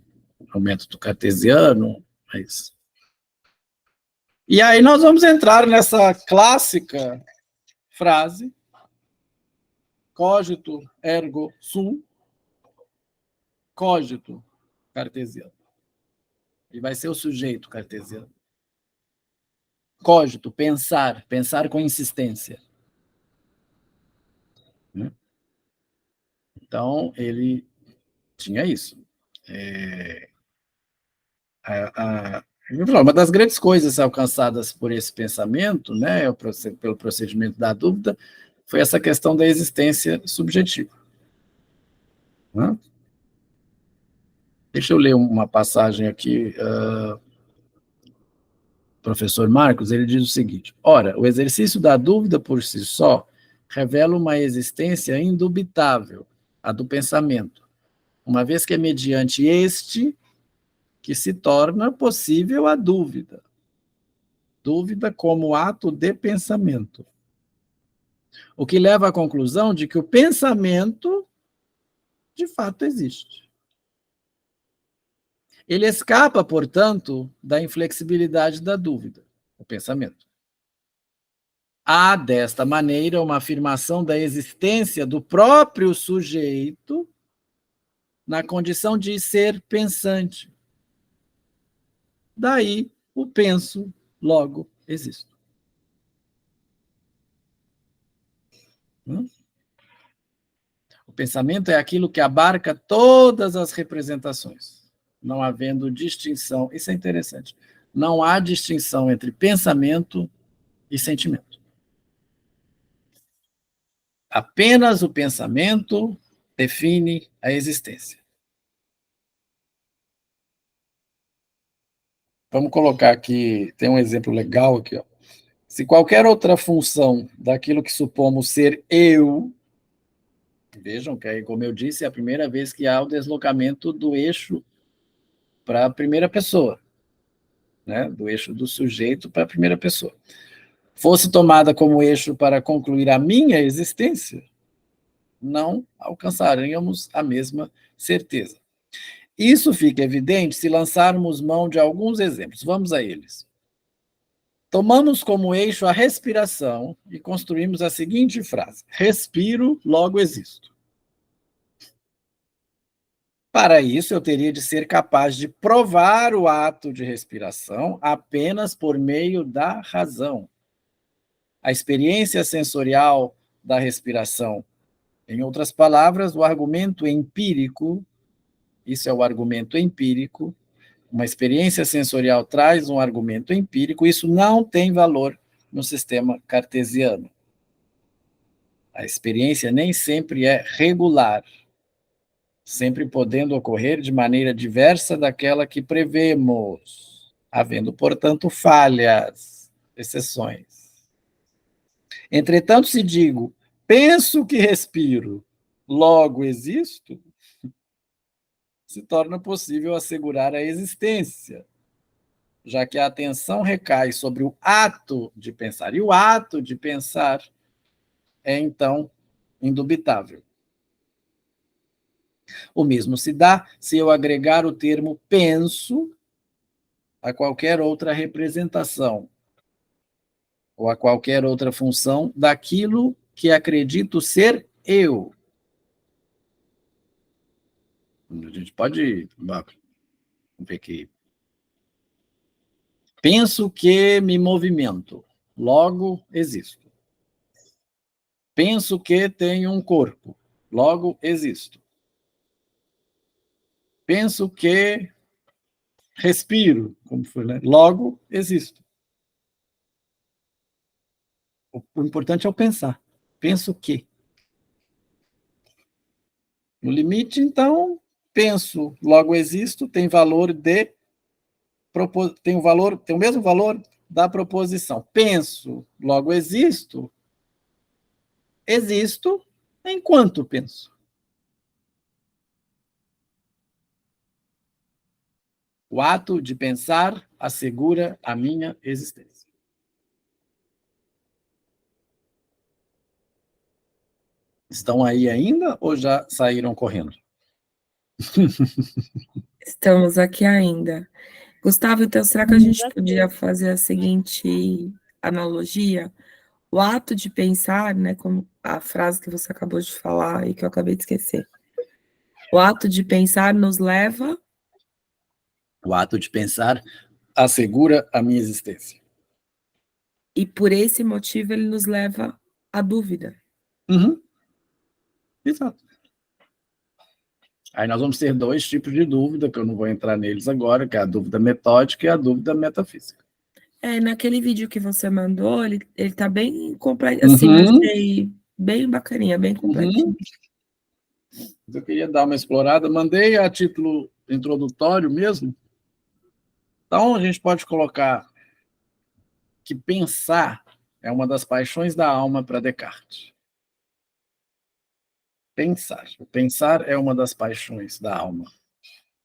S1: no método cartesiano. Mas... E aí nós vamos entrar nessa clássica frase, cogito ergo sum, cogito cartesiano. E vai ser o sujeito cartesiano. Cogito, pensar, pensar com insistência. Então, ele tinha isso. Uma das grandes coisas alcançadas por esse pensamento, né, pelo procedimento da dúvida, foi essa questão da existência subjetiva. Né? Deixa eu ler uma passagem aqui. Professor Marcos, ele diz o seguinte: ora, o exercício da dúvida por si só revela uma existência indubitável, a do pensamento, uma vez que é mediante este que se torna possível a dúvida. Dúvida como ato de pensamento. O que leva à conclusão de que o pensamento, de fato, existe. Ele escapa, portanto, da inflexibilidade da dúvida, o pensamento. Há, desta maneira, uma afirmação da existência do próprio sujeito na condição de ser pensante. Daí, o penso, logo existo. O pensamento é aquilo que abarca todas as representações, não havendo distinção. Isso é interessante. Não há distinção entre pensamento e sentimento. Apenas o pensamento define a existência. Vamos colocar aqui, tem um exemplo legal aqui, ó. Se qualquer outra função daquilo que supomos ser eu, vejam que, como eu disse, é a primeira vez que há o deslocamento do eixo para a primeira pessoa, né? Do eixo do sujeito para a primeira pessoa. Fosse tomada como eixo para concluir a minha existência, não alcançaríamos a mesma certeza. Isso fica evidente se lançarmos mão de alguns exemplos. Vamos a eles. Tomamos como eixo a respiração e construímos a seguinte frase: respiro, logo existo. Para isso, eu teria de ser capaz de provar o ato de respiração apenas por meio da razão. A experiência sensorial da respiração, em outras palavras, o argumento empírico, isso é o argumento empírico, uma experiência sensorial traz um argumento empírico, isso não tem valor no sistema cartesiano. A experiência nem sempre é regular, sempre podendo ocorrer de maneira diversa daquela que prevemos, havendo, portanto, falhas, exceções. Entretanto, se digo, penso que respiro, logo existo, se torna possível assegurar a existência. já que a atenção recai sobre o ato de pensar. E o ato de pensar é, então, indubitável. O mesmo se dá se eu agregar o termo penso a qualquer outra representação ou a qualquer outra função daquilo que acredito ser eu. A gente pode ver aqui. Penso que me movimento, logo existo. Penso que tenho um corpo, logo existo. Penso que respiro, como foi, né? Logo existo. O importante é o pensar. Penso que. No limite, então, penso, logo existo, tem valor de tem o mesmo valor da proposição. Penso, logo existo enquanto penso. O ato de pensar assegura a minha existência. Estão aí ainda ou já saíram correndo?
S2: Estamos aqui ainda. Gustavo, então, será que a gente podia fazer a seguinte analogia? O ato de pensar, né, como a frase que você acabou de falar e que eu acabei de esquecer. O ato de pensar nos leva...
S1: O ato de pensar assegura a minha existência.
S2: E por esse motivo ele nos leva à dúvida.
S1: Uhum. Exato. Aí nós vamos ter dois tipos de dúvida, que eu não vou entrar neles agora, que é a dúvida metódica e a dúvida metafísica.
S2: Naquele vídeo que você mandou, ele tá bem completo, assim, achei bem bacaninha, bem completinho.
S1: Eu queria dar uma explorada, mandei a título introdutório mesmo. Então, a gente pode colocar que pensar é uma das paixões da alma para Descartes. Pensar. Pensar é uma das paixões da alma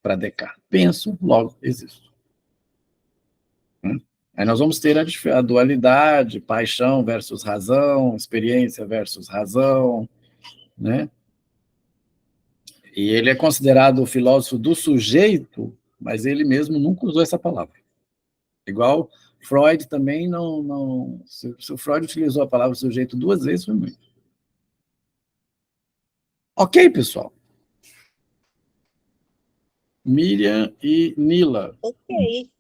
S1: para Descartes. Penso, logo existo. Aí nós vamos ter a dualidade, paixão versus razão, experiência versus razão, né? E ele é considerado o filósofo do sujeito, mas ele mesmo nunca usou essa palavra. Igual Freud também não se o Freud utilizou a palavra sujeito 2 vezes, foi muito. Ok, pessoal? Miriam e Nila.
S4: Ok.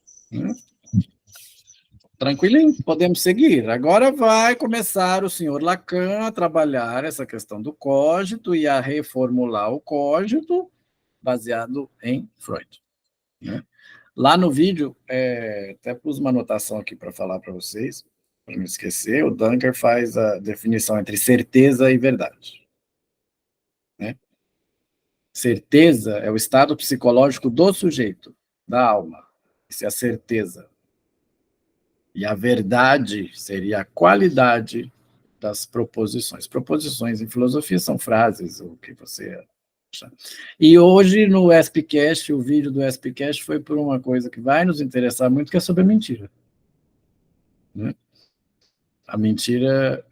S1: Tranquilinho, podemos seguir. Agora vai começar o senhor Lacan a trabalhar essa questão do cógito e a reformular o cógito baseado em Freud. Né? Lá no vídeo, até pus uma anotação aqui para falar para vocês, para não esquecer, o Dunker faz a definição entre certeza e verdade. Né? Certeza é o estado psicológico do sujeito, da alma. Isso é a certeza. E a verdade seria a qualidade das proposições. Proposições em filosofia são frases, o que você acha. E hoje, no SPCast, o vídeo do SPCast foi por uma coisa que vai nos interessar muito, que é sobre a mentira. Né? A mentira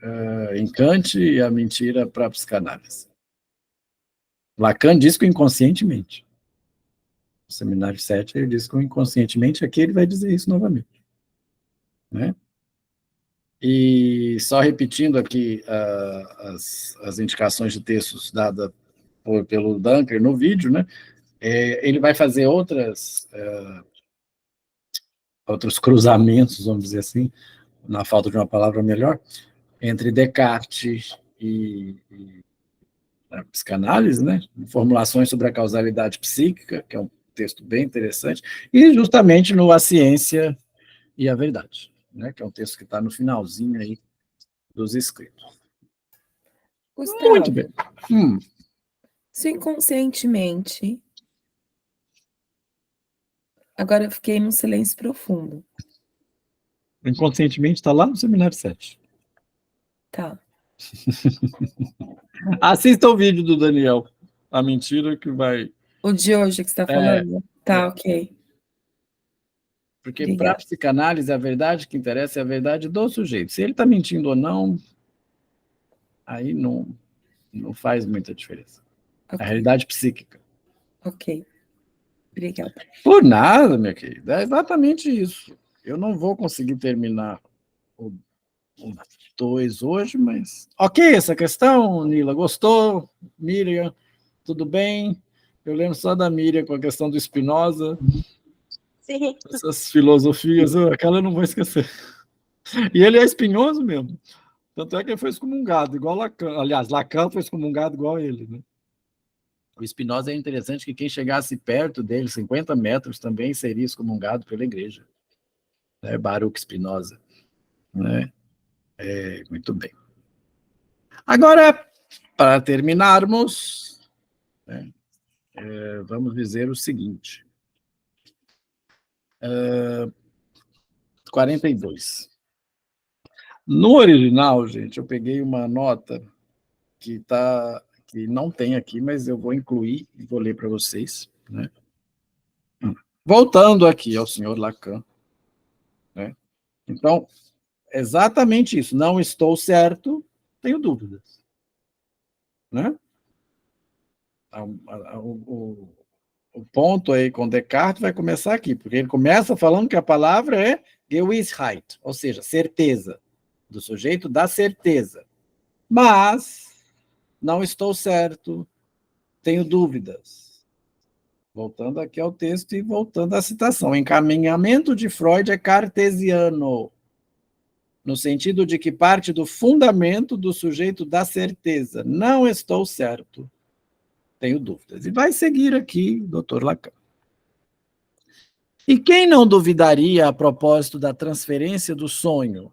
S1: em Kant e a mentira para a psicanálise. Lacan diz que inconscientemente. No Seminário 7, ele diz que inconscientemente, aqui ele vai dizer isso novamente. Né? E só repetindo aqui as indicações de textos dadas pelo Dunker no vídeo, né? Ele vai fazer outros cruzamentos, vamos dizer assim, na falta de uma palavra melhor, entre Descartes e a psicanálise, né? Formulações sobre a causalidade psíquica, que é um texto bem interessante, e justamente no A Ciência e a Verdade. Né, que é um texto que está no finalzinho aí dos escritos.
S2: Gustavo,
S1: muito bem.
S2: Se inconscientemente... Agora eu fiquei num silêncio profundo.
S1: Inconscientemente está lá no Seminário 7.
S2: Tá.
S1: Assista o vídeo do Daniel. A mentira que vai...
S2: O de hoje que você está falando? Tá, ok.
S1: Porque para a
S2: Obrigada.
S1: psicanálise, a verdade que interessa é a verdade do sujeito. Se ele está mentindo ou não, aí não faz muita diferença. A
S2: Ok,
S1: realidade psíquica.
S2: ok. Obrigada.
S1: Por nada, minha querida. É exatamente isso. Eu não vou conseguir terminar o 2 hoje, mas... Ok, essa questão, Nila, gostou? Miriam, tudo bem? Eu lembro só da Miriam com a questão do Spinoza,
S4: Sim.
S1: essas filosofias, aquela eu não vou esquecer. E ele é espinhoso mesmo. Tanto é que ele foi excomungado, igual Lacan. Aliás, Lacan foi excomungado igual ele, né? O Spinoza é interessante que quem chegasse perto dele, 50 metros, também seria excomungado pela igreja. Né? Baruch Spinoza. Né? Muito bem. Agora, para terminarmos, né, vamos dizer o seguinte. 42. No original, gente, eu peguei uma nota que não tem aqui, mas eu vou incluir e vou ler para vocês. Né? Voltando aqui ao senhor Lacan. Né? Então, exatamente isso. Não estou certo, tenho dúvidas. Né? O ponto aí com Descartes vai começar aqui, porque ele começa falando que a palavra é Gewissheit, ou seja, certeza, do sujeito da certeza. Mas não estou certo, tenho dúvidas. Voltando aqui ao texto e voltando à citação. O encaminhamento de Freud é cartesiano, no sentido de que parte do fundamento do sujeito da certeza. Não estou certo, tenho dúvidas. E vai seguir aqui, doutor Lacan. E quem não duvidaria a propósito da transferência do sonho,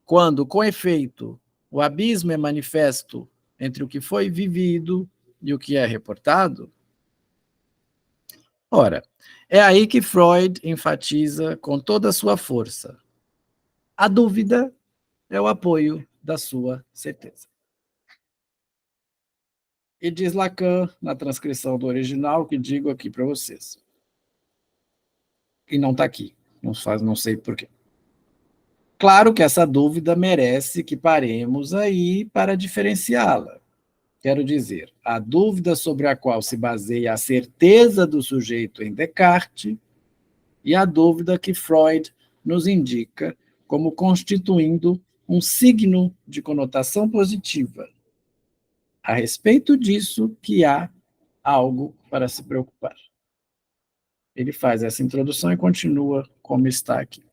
S1: quando, com efeito, o abismo é manifesto entre o que foi vivido e o que é reportado? Ora, é aí que Freud enfatiza com toda a sua força. A dúvida é o apoio da sua certeza. E diz Lacan, na transcrição do original, que digo aqui para vocês. E não está aqui, não sei por quê. Claro que essa dúvida merece que paremos aí para diferenciá-la. Quero dizer, a dúvida sobre a qual se baseia a certeza do sujeito em Descartes e a dúvida que Freud nos indica como constituindo um signo de conotação positiva. A respeito disso que há algo para se preocupar. Ele faz essa introdução e continua como está aqui.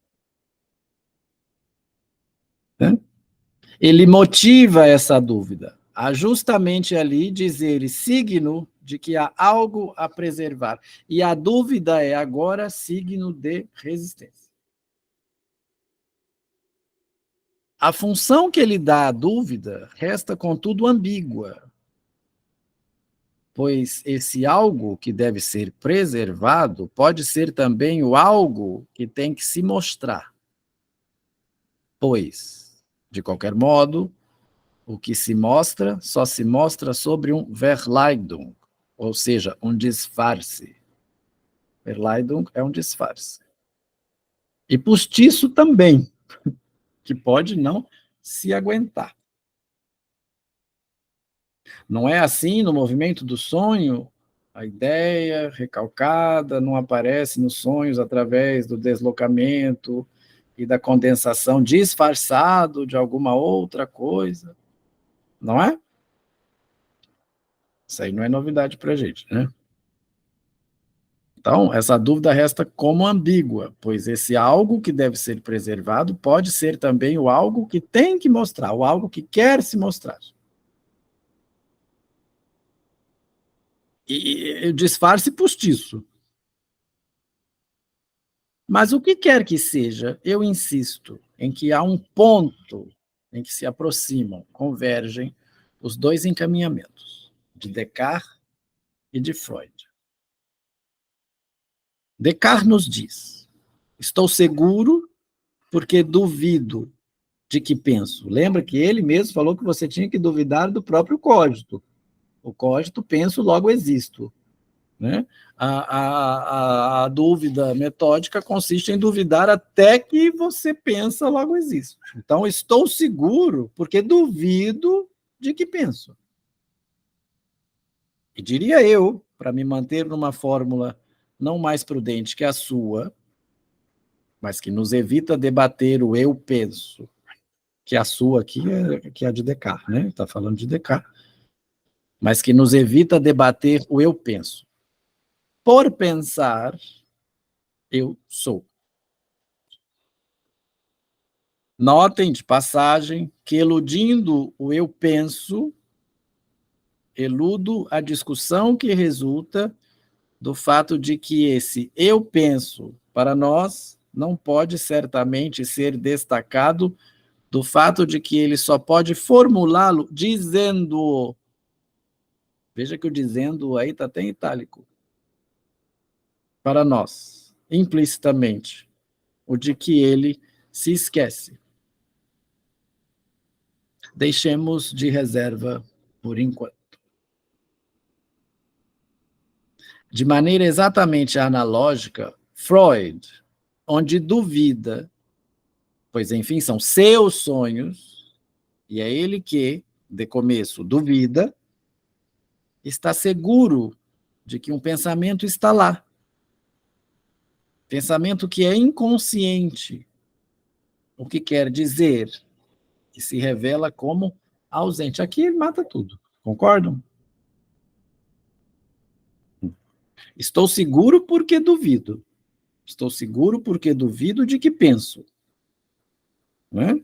S1: Ele motiva essa dúvida, a justamente ali dizer signo de que há algo a preservar. E a dúvida é agora signo de resistência. A função que ele dá à dúvida resta, contudo, ambígua, pois esse algo que deve ser preservado pode ser também o algo que tem que se mostrar. Pois, de qualquer modo, o que se mostra só se mostra sobre um Verleidung, ou seja, um disfarce. Verleidung é um disfarce. E postiço também, que pode não se aguentar. Não é assim no movimento do sonho? A ideia recalcada não aparece nos sonhos através do deslocamento e da condensação disfarçado de alguma outra coisa. Não é? Isso aí não é novidade para a gente, né? Então, essa dúvida resta como ambígua, pois esse algo que deve ser preservado pode ser também o algo que tem que mostrar, o algo que quer se mostrar. E disfarce postiço. Mas o que quer que seja, eu insisto em que há um ponto em que se aproximam, convergem os dois encaminhamentos, de Descartes e de Freud. Descartes nos diz: estou seguro porque duvido de que penso. Lembra que ele mesmo falou que você tinha que duvidar do próprio cogito. O cogito, penso, logo existo. né? A dúvida metódica consiste em duvidar até que você pensa, logo existe. Então, estou seguro porque duvido de que penso. E diria eu, para me manter numa fórmula não mais prudente que a sua, mas que nos evita debater o eu penso, que a sua aqui que é a de Descartes, né? Está falando de Descartes, mas que nos evita debater o eu penso. Por pensar, eu sou. Notem, de passagem, que eludindo o eu penso, eludo a discussão que resulta do fato de que esse eu penso, para nós, não pode certamente ser destacado do fato de que ele só pode formulá-lo dizendo. Veja que o dizendo aí está até em itálico. Para nós, implicitamente, o de que ele se esquece. Deixemos de reserva por enquanto. De maneira exatamente analógica, Freud, onde duvida, pois enfim são seus sonhos, e é ele que, de começo, duvida, está seguro de que um pensamento está lá. Pensamento que é inconsciente, o que quer dizer que se revela como ausente. Aqui ele mata tudo, concordam? Estou seguro porque duvido. Estou seguro porque duvido de que penso. Não é?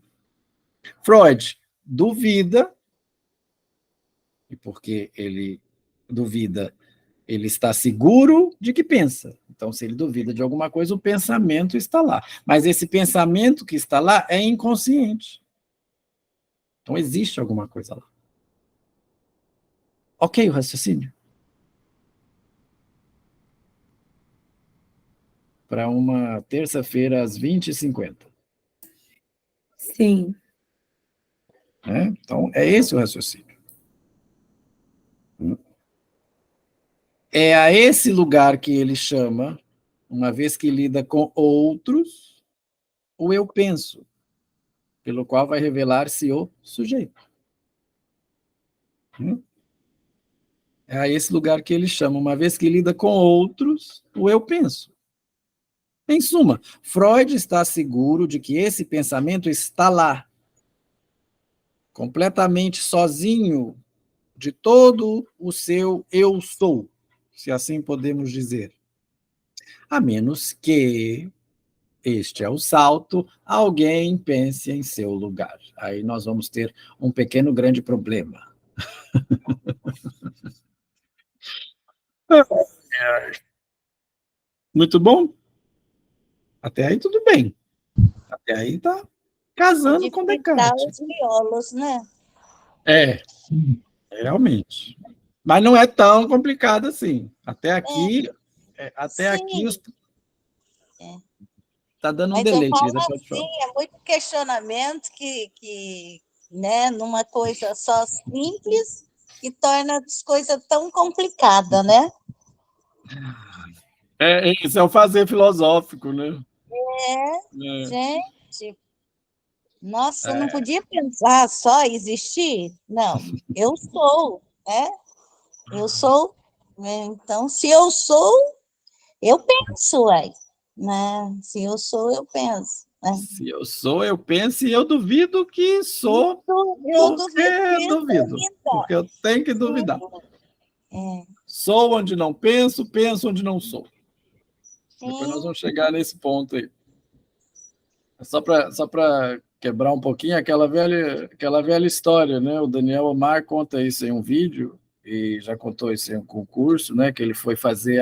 S1: Freud duvida, e porque ele duvida, ele está seguro de que pensa. Então, se ele duvida de alguma coisa, o pensamento está lá. Mas esse pensamento que está lá é inconsciente. Então, existe alguma coisa lá. Ok o raciocínio? Para uma terça-feira, às 20h50.
S2: Sim.
S1: Então, é esse o raciocínio. É a esse lugar que ele chama, uma vez que lida com outros, o eu penso, pelo qual vai revelar-se o sujeito. É a esse lugar que ele chama, uma vez que lida com outros, o eu penso. Em suma, Freud está seguro de que esse pensamento está lá, completamente sozinho de todo o seu eu sou, se assim podemos dizer. A menos que, este é o salto, alguém pense em seu lugar. Aí nós vamos ter um pequeno grande problema. Muito bom? Até aí tudo bem. Até aí tá casando com Descartes.
S4: Os miolos, né?
S1: Realmente. Mas não é tão complicado assim. Até aqui tá dando um delay.
S4: Mas eu falo assim, é muito questionamento que né, numa coisa só simples, que torna as coisas tão complicadas, né?
S1: Isso é o fazer filosófico, né?
S4: Gente, nossa, eu não podia pensar só existir? Não, eu sou, né? Eu sou, né? Então, se eu sou, eu penso, ué, né? Se eu sou, eu penso. Né?
S1: Se eu sou, eu penso, e eu duvido que sou,
S4: eu
S1: duvido, porque eu tenho que duvidar. Sou onde não penso, penso onde não sou. Sim. Depois nós vamos chegar nesse ponto aí. Só para quebrar um pouquinho aquela velha história, né? O Daniel Omar conta isso em um vídeo, e já contou isso em um concurso, né? Que ele foi fazer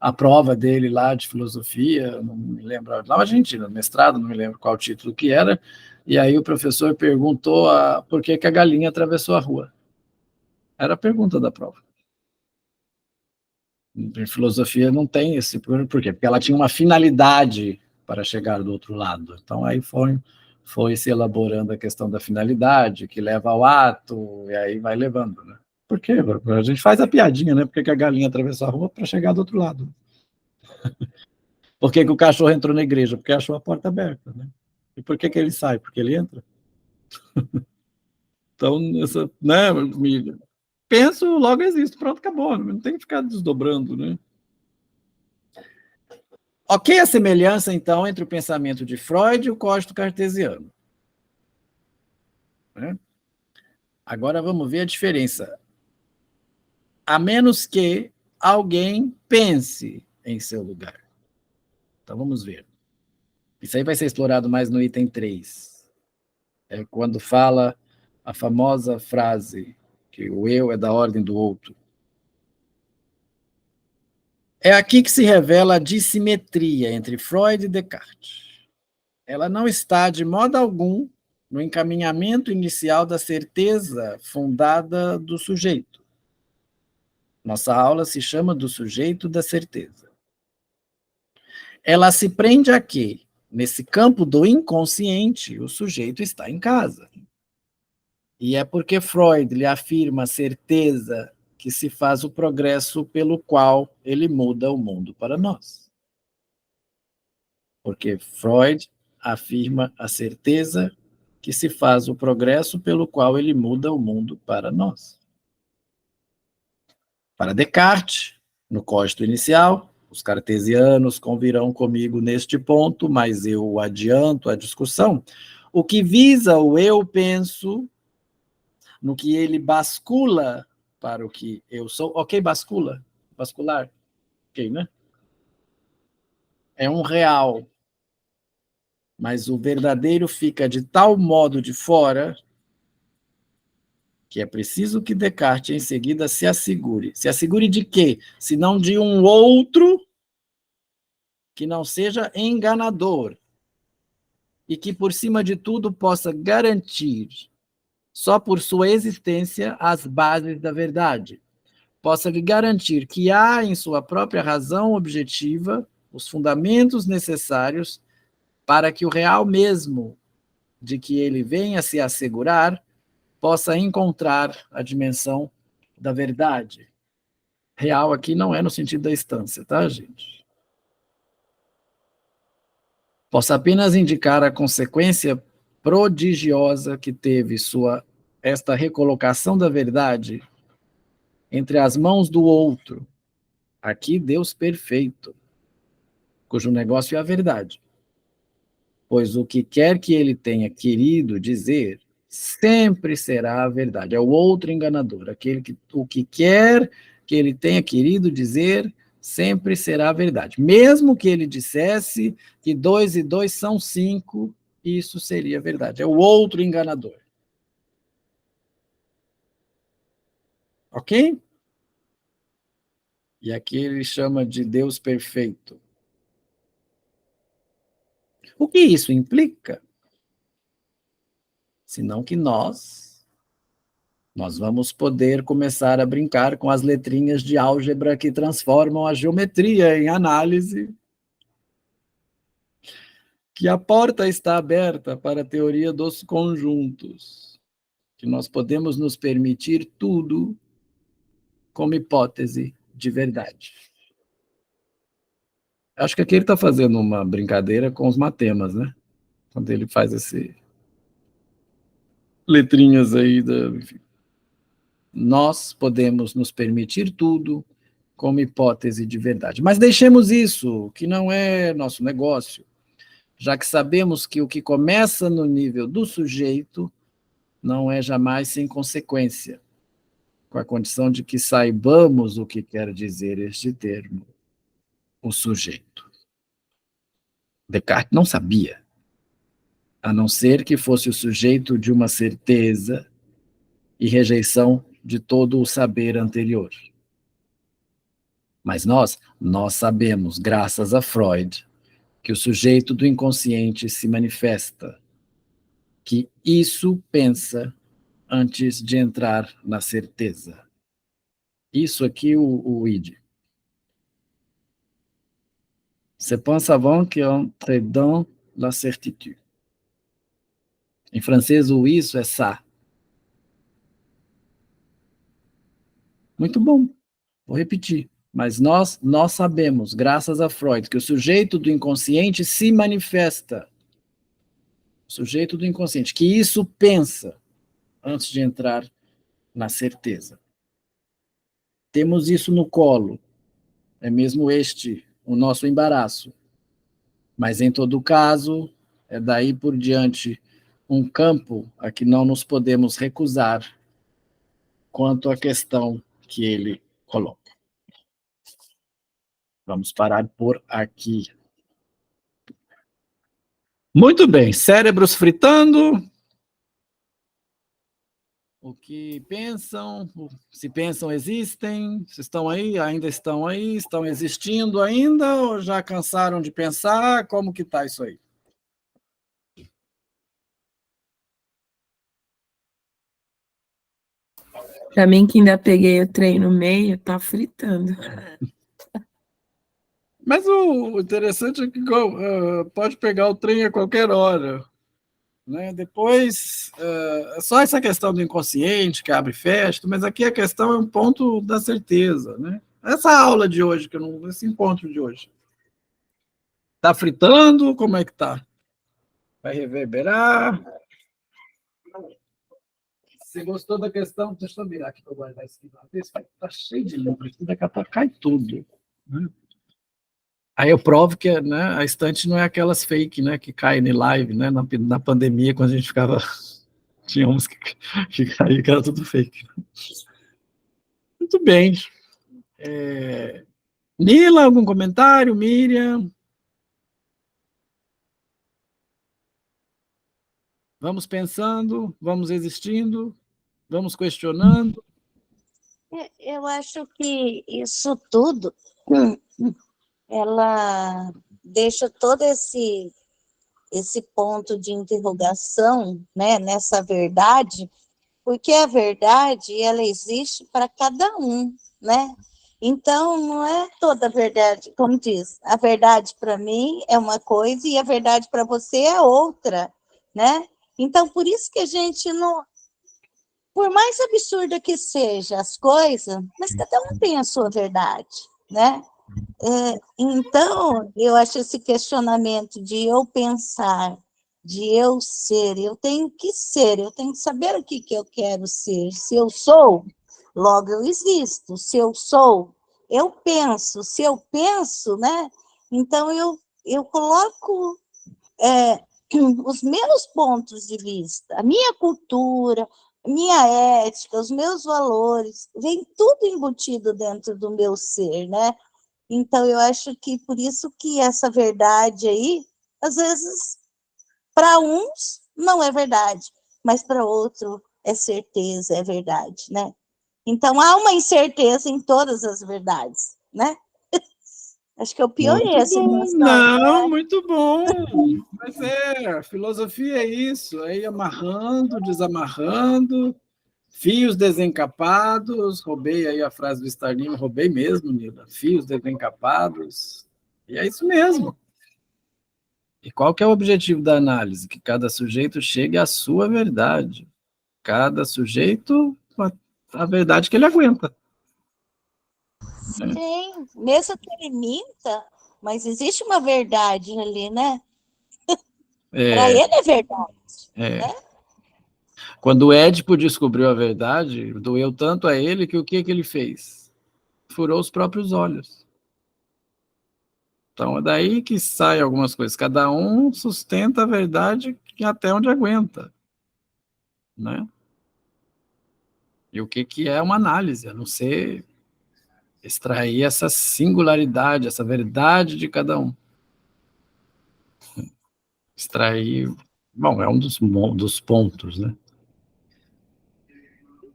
S1: a prova dele lá de filosofia, não me lembro, lá na Argentina, mestrado, não me lembro qual título que era, e aí o professor perguntou por que a galinha atravessou a rua. Era a pergunta da prova. Em filosofia não tem esse... Por quê? Porque ela tinha uma finalidade para chegar do outro lado. Então, aí foi se elaborando a questão da finalidade, que leva ao ato, e aí vai levando, né? por quê? A gente faz a piadinha, né? Por que a galinha atravessou a rua para chegar do outro lado? Por que o cachorro entrou na igreja? Porque achou a porta aberta, né? E por que ele sai? Porque ele entra. Então, né, penso, logo existe, pronto, acabou. Não tem que ficar desdobrando, né? Ok, a semelhança, então, entre o pensamento de Freud e o código cartesiano. Né? Agora vamos ver a diferença. A menos que alguém pense em seu lugar. Então vamos ver. Isso aí vai ser explorado mais no item 3. É quando fala a famosa frase que o eu é da ordem do outro. É aqui que se revela a dissimetria entre Freud e Descartes. Ela não está, de modo algum, no encaminhamento inicial da certeza fundada do sujeito. Nossa aula se chama do sujeito da certeza. Ela se prende a que, nesse campo do inconsciente, o sujeito está em casa. E é porque Freud lhe afirma a certeza que se faz o progresso pelo qual ele muda o mundo para nós. Porque Freud afirma a certeza que se faz o progresso pelo qual ele muda o mundo para nós. Para Descartes, no código inicial, os cartesianos convirão comigo neste ponto, mas eu adianto a discussão. O que visa o eu penso, no que ele bascula para o que eu sou. Ok, bascula? Bascular? Ok, né? É um real. Mas o verdadeiro fica de tal modo de fora que é preciso que Descartes em seguida se assegure. Se assegure de quê? Se não de um outro que não seja enganador e que, por cima de tudo, possa garantir, só por sua existência, as bases da verdade. Possa lhe garantir que há em sua própria razão objetiva os fundamentos necessários para que o real mesmo de que ele venha se assegurar possa encontrar a dimensão da verdade. Real aqui não é no sentido da instância, tá, gente? Posso apenas indicar a consequência prodigiosa que teve esta recolocação da verdade entre as mãos do outro. Aqui, Deus perfeito, cujo negócio é a verdade. Pois o que quer que ele tenha querido dizer sempre será a verdade. É o outro enganador. O que quer que ele tenha querido dizer sempre será a verdade. Mesmo que ele dissesse que 2 e 2 são 5, isso seria verdade. É o outro enganador. Ok? E aqui ele chama de Deus perfeito. O que isso implica? Senão que nós vamos poder começar a brincar com as letrinhas de álgebra que transformam a geometria em análise, que a porta está aberta para a teoria dos conjuntos, que nós podemos nos permitir tudo como hipótese de verdade. Acho que aqui ele está fazendo uma brincadeira com os matemas, né? Quando ele faz esse letrinhas aí enfim. Nós podemos nos permitir tudo como hipótese de verdade. Mas deixemos isso, que não é nosso negócio, já que sabemos que o que começa no nível do sujeito não é jamais sem consequência, com a condição de que saibamos o que quer dizer este termo, o sujeito. Descartes não sabia, a não ser que fosse o sujeito de uma certeza e rejeição de todo o saber anterior. Mas nós sabemos, graças a Freud, que o sujeito do inconsciente se manifesta, que isso pensa antes de entrar na certeza. Isso aqui o id. C'est pense avant qu'entre dans la certitude. Em francês, o isso é ça. Muito bom. Vou repetir. Mas nós sabemos, graças a Freud, que o sujeito do inconsciente se manifesta. O sujeito do inconsciente, que isso pensa antes de entrar na certeza. Temos isso no colo. É mesmo este o nosso embaraço. Mas, em todo caso, é daí por diante um campo a que não nos podemos recusar quanto à questão que ele coloca. Vamos parar por aqui. Muito bem, cérebros fritando. O que pensam, se pensam, existem, se estão aí, ainda estão aí, estão existindo ainda, ou já cansaram de pensar? Como que está isso aí?
S2: Para mim, que ainda peguei o trem no meio, tá fritando.
S1: Mas o interessante é que pode pegar o trem a qualquer hora. Né? Depois, só essa questão do inconsciente, que abre e fecha, mas aqui a questão é um ponto da certeza. Né? Essa aula de hoje, esse encontro de hoje. Está fritando? Como é que está? Vai reverberar? Você gostou da questão? Deixa eu virar aqui para guardar isso aqui. Está cheio de livro, daqui a pouco cai tudo. Né? Aí eu provo que, né, a estante não é aquelas fake, né, que caem em live, né, na pandemia, quando a gente ficava... Tinha uns que caíam, que era tudo fake. Muito bem. Nila, algum comentário? Miriam? Vamos pensando, vamos existindo, vamos questionando.
S4: Eu acho que isso tudo, ela deixa todo esse ponto de interrogação, né, nessa verdade, porque a verdade, ela existe para cada um, né? Então, não é toda a verdade, como diz, a verdade para mim é uma coisa e a verdade para você é outra, né? Então, por isso que a gente não... Por mais absurda que sejam as coisas, mas cada um tem a sua verdade, né? Então, eu acho esse questionamento de eu pensar, de eu ser, eu tenho que ser, eu tenho que saber o que eu quero ser. Se eu sou, logo eu existo. Se eu sou, eu penso. Se eu penso, né? Então, eu coloco os meus pontos de vista, a minha cultura, a minha ética, os meus valores, vem tudo embutido dentro do meu ser, né? Então, eu acho que por isso que essa verdade aí, às vezes, para uns não é verdade, mas para outro é certeza, é verdade, né? Então, há uma incerteza em todas as verdades, né? Acho que eu piorei essa
S1: situação. Não, muito bom. Mas a filosofia é isso, aí amarrando, desamarrando, fios desencapados, roubei aí a frase do Starlin, roubei mesmo, Nila, fios desencapados, e é isso mesmo. E qual que é o objetivo da análise? Que cada sujeito chegue à sua verdade. Cada sujeito, a verdade que ele aguenta.
S4: Sim, mesmo que ele minta, mas existe uma verdade ali, né? Para ele é verdade. Né?
S1: Quando o Édipo descobriu a verdade, doeu tanto a ele que o que ele fez? Furou os próprios olhos. Então é daí que saem algumas coisas. Cada um sustenta a verdade até onde aguenta. Né? E o que é uma análise? A não ser extrair essa singularidade, essa verdade de cada um. Extrair... Bom, é um dos pontos, né?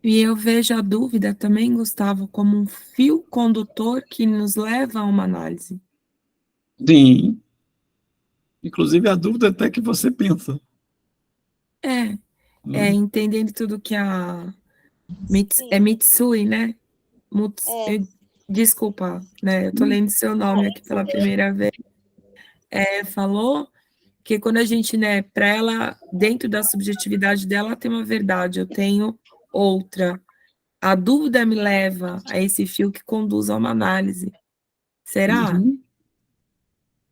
S2: E eu vejo a dúvida também, Gustavo, como um fio condutor que nos leva a uma análise.
S1: Sim. Inclusive a dúvida até que você pensa.
S2: Entendendo tudo que a Mitsui, né? Desculpa, né? Eu tô lendo seu nome aqui pela primeira vez. Falou que quando a gente, né, para ela, dentro da subjetividade dela, tem uma verdade, eu tenho outra. a dúvida me leva a esse fio que conduz a uma análise. Será?
S1: Uhum.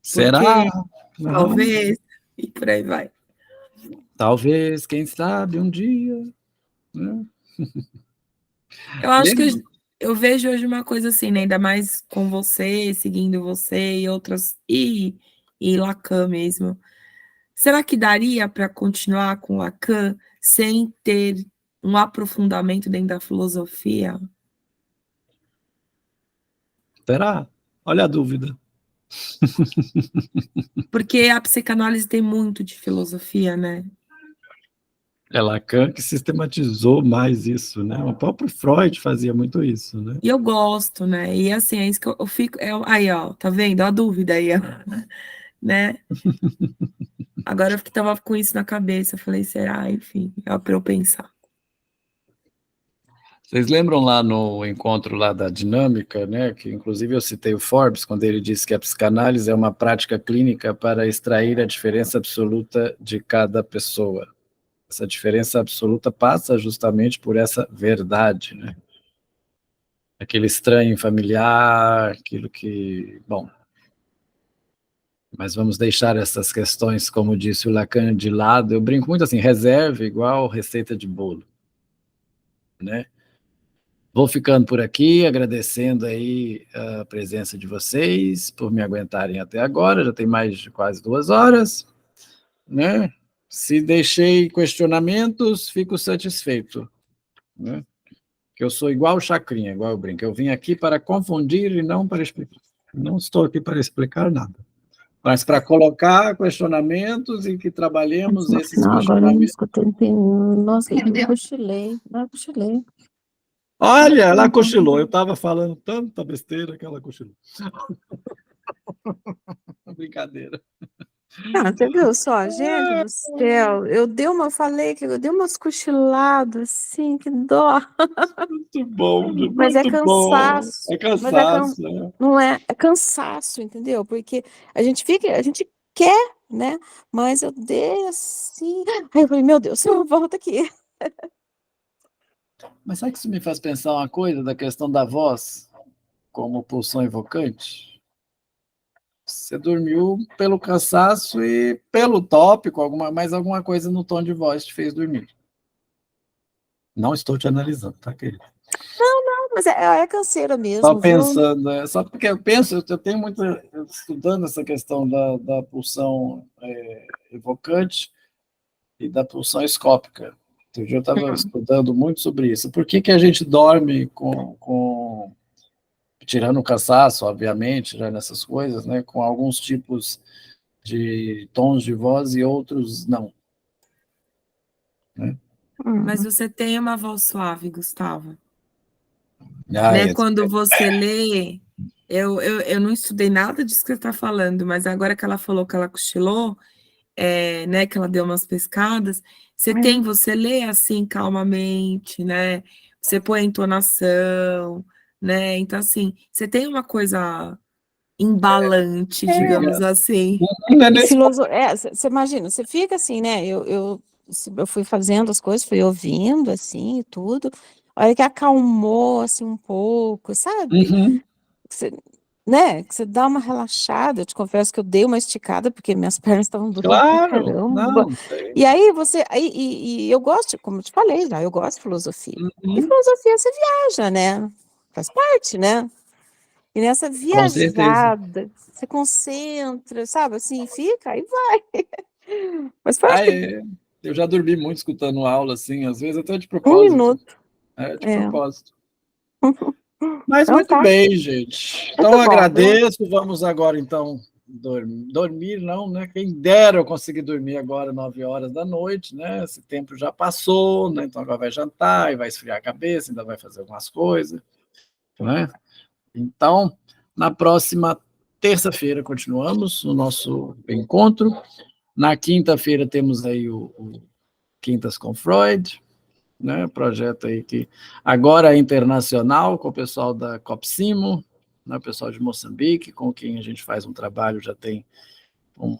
S1: Será? Não.
S2: Talvez, e por aí vai.
S1: Talvez, quem sabe, um dia. Né?
S2: Eu acho que eu vejo hoje uma coisa assim, né? Ainda mais com você, seguindo você e outras, e Lacan mesmo. Será que daria para continuar com Lacan sem ter um aprofundamento dentro da filosofia?
S1: Será? Olha a dúvida.
S2: Porque a psicanálise tem muito de filosofia, né?
S1: É Lacan que sistematizou mais isso, né? O próprio Freud fazia muito isso, né?
S2: E eu gosto, né? E assim, é isso que eu fico. Aí, ó, tá vendo? A dúvida aí, ó, né? Agora eu tava com isso na cabeça, eu falei, será? Enfim, é para eu pensar.
S1: Vocês lembram lá no encontro lá da dinâmica, né? Que inclusive eu citei o Forbes, quando ele disse que a psicanálise é uma prática clínica para extrair a diferença absoluta de cada pessoa. Essa diferença absoluta passa justamente por essa verdade, né? Aquele estranho familiar, aquilo que... Bom, mas vamos deixar essas questões, como disse o Lacan, de lado. Eu brinco muito assim, reserva igual receita de bolo, né? Vou ficando por aqui, agradecendo aí a presença de vocês, por me aguentarem até agora, já tem mais de quase 2 horas, né? Se deixei questionamentos, fico satisfeito, né? Que eu sou igual o Chacrinha, igual eu brinco. Eu vim aqui para confundir e não para explicar. Não estou aqui para explicar nada, mas para colocar questionamentos e que trabalhemos esses
S6: Não, agora eu não
S1: questionamentos.
S6: escutei. Nossa, eu cochilei. Não, eu cochilei.
S1: Olha, ela cochilou. Eu estava falando tanta besteira que ela cochilou. Brincadeira.
S6: Ah, você viu só, gente do céu, falei que eu dei umas cochiladas, assim, que dó.
S1: Muito bom,
S6: Mas é
S1: muito bom.
S6: cansaço.
S1: É
S6: Mas é
S1: cansaço, né?
S6: não é cansaço, entendeu? Porque a gente quer, né? Mas eu dei assim. Aí eu falei, meu Deus, volta aqui.
S1: Mas sabe que isso me faz pensar uma coisa da questão da voz como pulsão evocante? Você dormiu pelo cansaço e pelo tópico, mais alguma coisa no tom de voz te fez dormir. Não estou te analisando, tá, querido?
S6: Não, mas é canseira
S1: Só
S6: mesmo, viu?
S1: pensando, só porque eu penso, eu tenho muito, estudando essa questão da pulsão evocante e da pulsão escópica. Outro dia eu estava estudando muito sobre isso. Por que a gente dorme tirando o cansaço, obviamente, já nessas coisas, né, com alguns tipos de tons de voz e outros não, né?
S2: Mas você tem uma voz suave, Gustavo.
S1: Ah,
S2: Né? Quando você lê, eu não estudei nada disso que você está falando, mas agora que ela falou que ela cochilou, né, que ela deu umas pescadas, você lê assim calmamente, né? Você põe a entonação, né? Então, assim, você tem uma coisa embalante, digamos assim.
S6: Você imagina, você fica assim, né? Eu fui fazendo as coisas, fui ouvindo assim e tudo. A hora que acalmou assim um pouco, sabe?
S1: Uhum.
S6: Né? Que você dá uma relaxada. Eu te confesso que eu dei uma esticada porque minhas pernas estavam duras pra
S1: Claro,
S6: caramba.
S1: não sei.
S6: E aí e eu gosto, como eu te falei já, eu gosto de filosofia. E filosofia você viaja, né? Faz parte, né? E nessa
S1: Com certeza.
S6: viajada, você concentra, sabe? Assim, fica e vai. Mas faz
S1: Eu já dormi muito escutando aula, assim, às vezes até de
S6: um
S1: propósito.
S6: minuto.
S1: De propósito. Mas
S6: Então,
S1: muito
S6: tá.
S1: bem, gente. Então,
S6: Muito bom,
S1: agradeço. Vamos agora, então, dormir, não, né? Quem dera eu conseguir dormir agora 9 horas da noite, né? Esse tempo já passou, né? Então agora vai jantar e vai esfriar a cabeça, ainda vai fazer algumas coisas, né? Então, na próxima terça-feira continuamos o nosso encontro. Na quinta-feira temos aí o Quintas com Freud, né? Projeto aí que agora é internacional, com o pessoal da Copsimo, né? O pessoal de Moçambique, com quem a gente faz um trabalho já tem o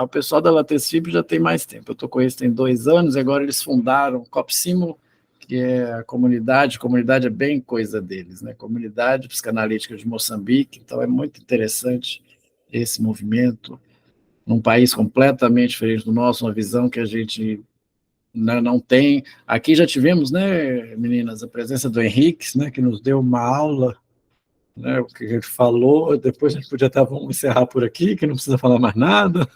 S1: pessoal da Latesfib já tem mais tempo. Eu estou com eles tem 2 anos, e agora eles fundaram Copsimo, que que é a comunidade é bem coisa deles, né? Comunidade Psicanalítica de Moçambique, então é muito interessante esse movimento, num país completamente diferente do nosso, uma visão que a gente não tem. Aqui já tivemos, né, meninas, a presença do Henrique, né, que nos deu uma aula, né, o que ele falou, depois a gente podia estar, vamos encerrar por aqui, que não precisa falar mais nada.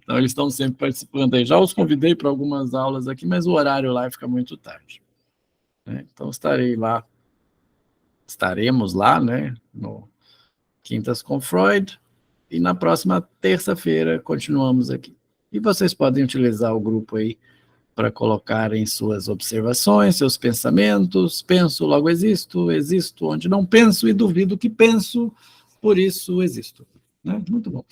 S1: Então, eles estão sempre participando aí. Já os convidei para algumas aulas aqui, mas o horário lá fica muito tarde, né? Então, estaremos lá, né, no Quintas com Freud, e na próxima terça-feira continuamos aqui. E vocês podem utilizar o grupo aí para colocarem suas observações, seus pensamentos. Penso, logo existo, existo onde não penso e duvido que penso, por isso existo. Né? Muito bom.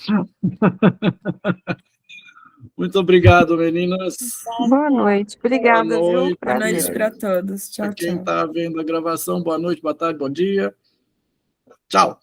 S1: Muito obrigado, meninas.
S6: Boa noite. Obrigada,
S1: Boa noite.
S6: viu?
S2: Boa noite
S6: Prazer.
S2: para todos. Tchau,
S1: Para quem
S2: tchau.
S1: está vendo a gravação, boa noite, boa tarde, bom dia. Tchau.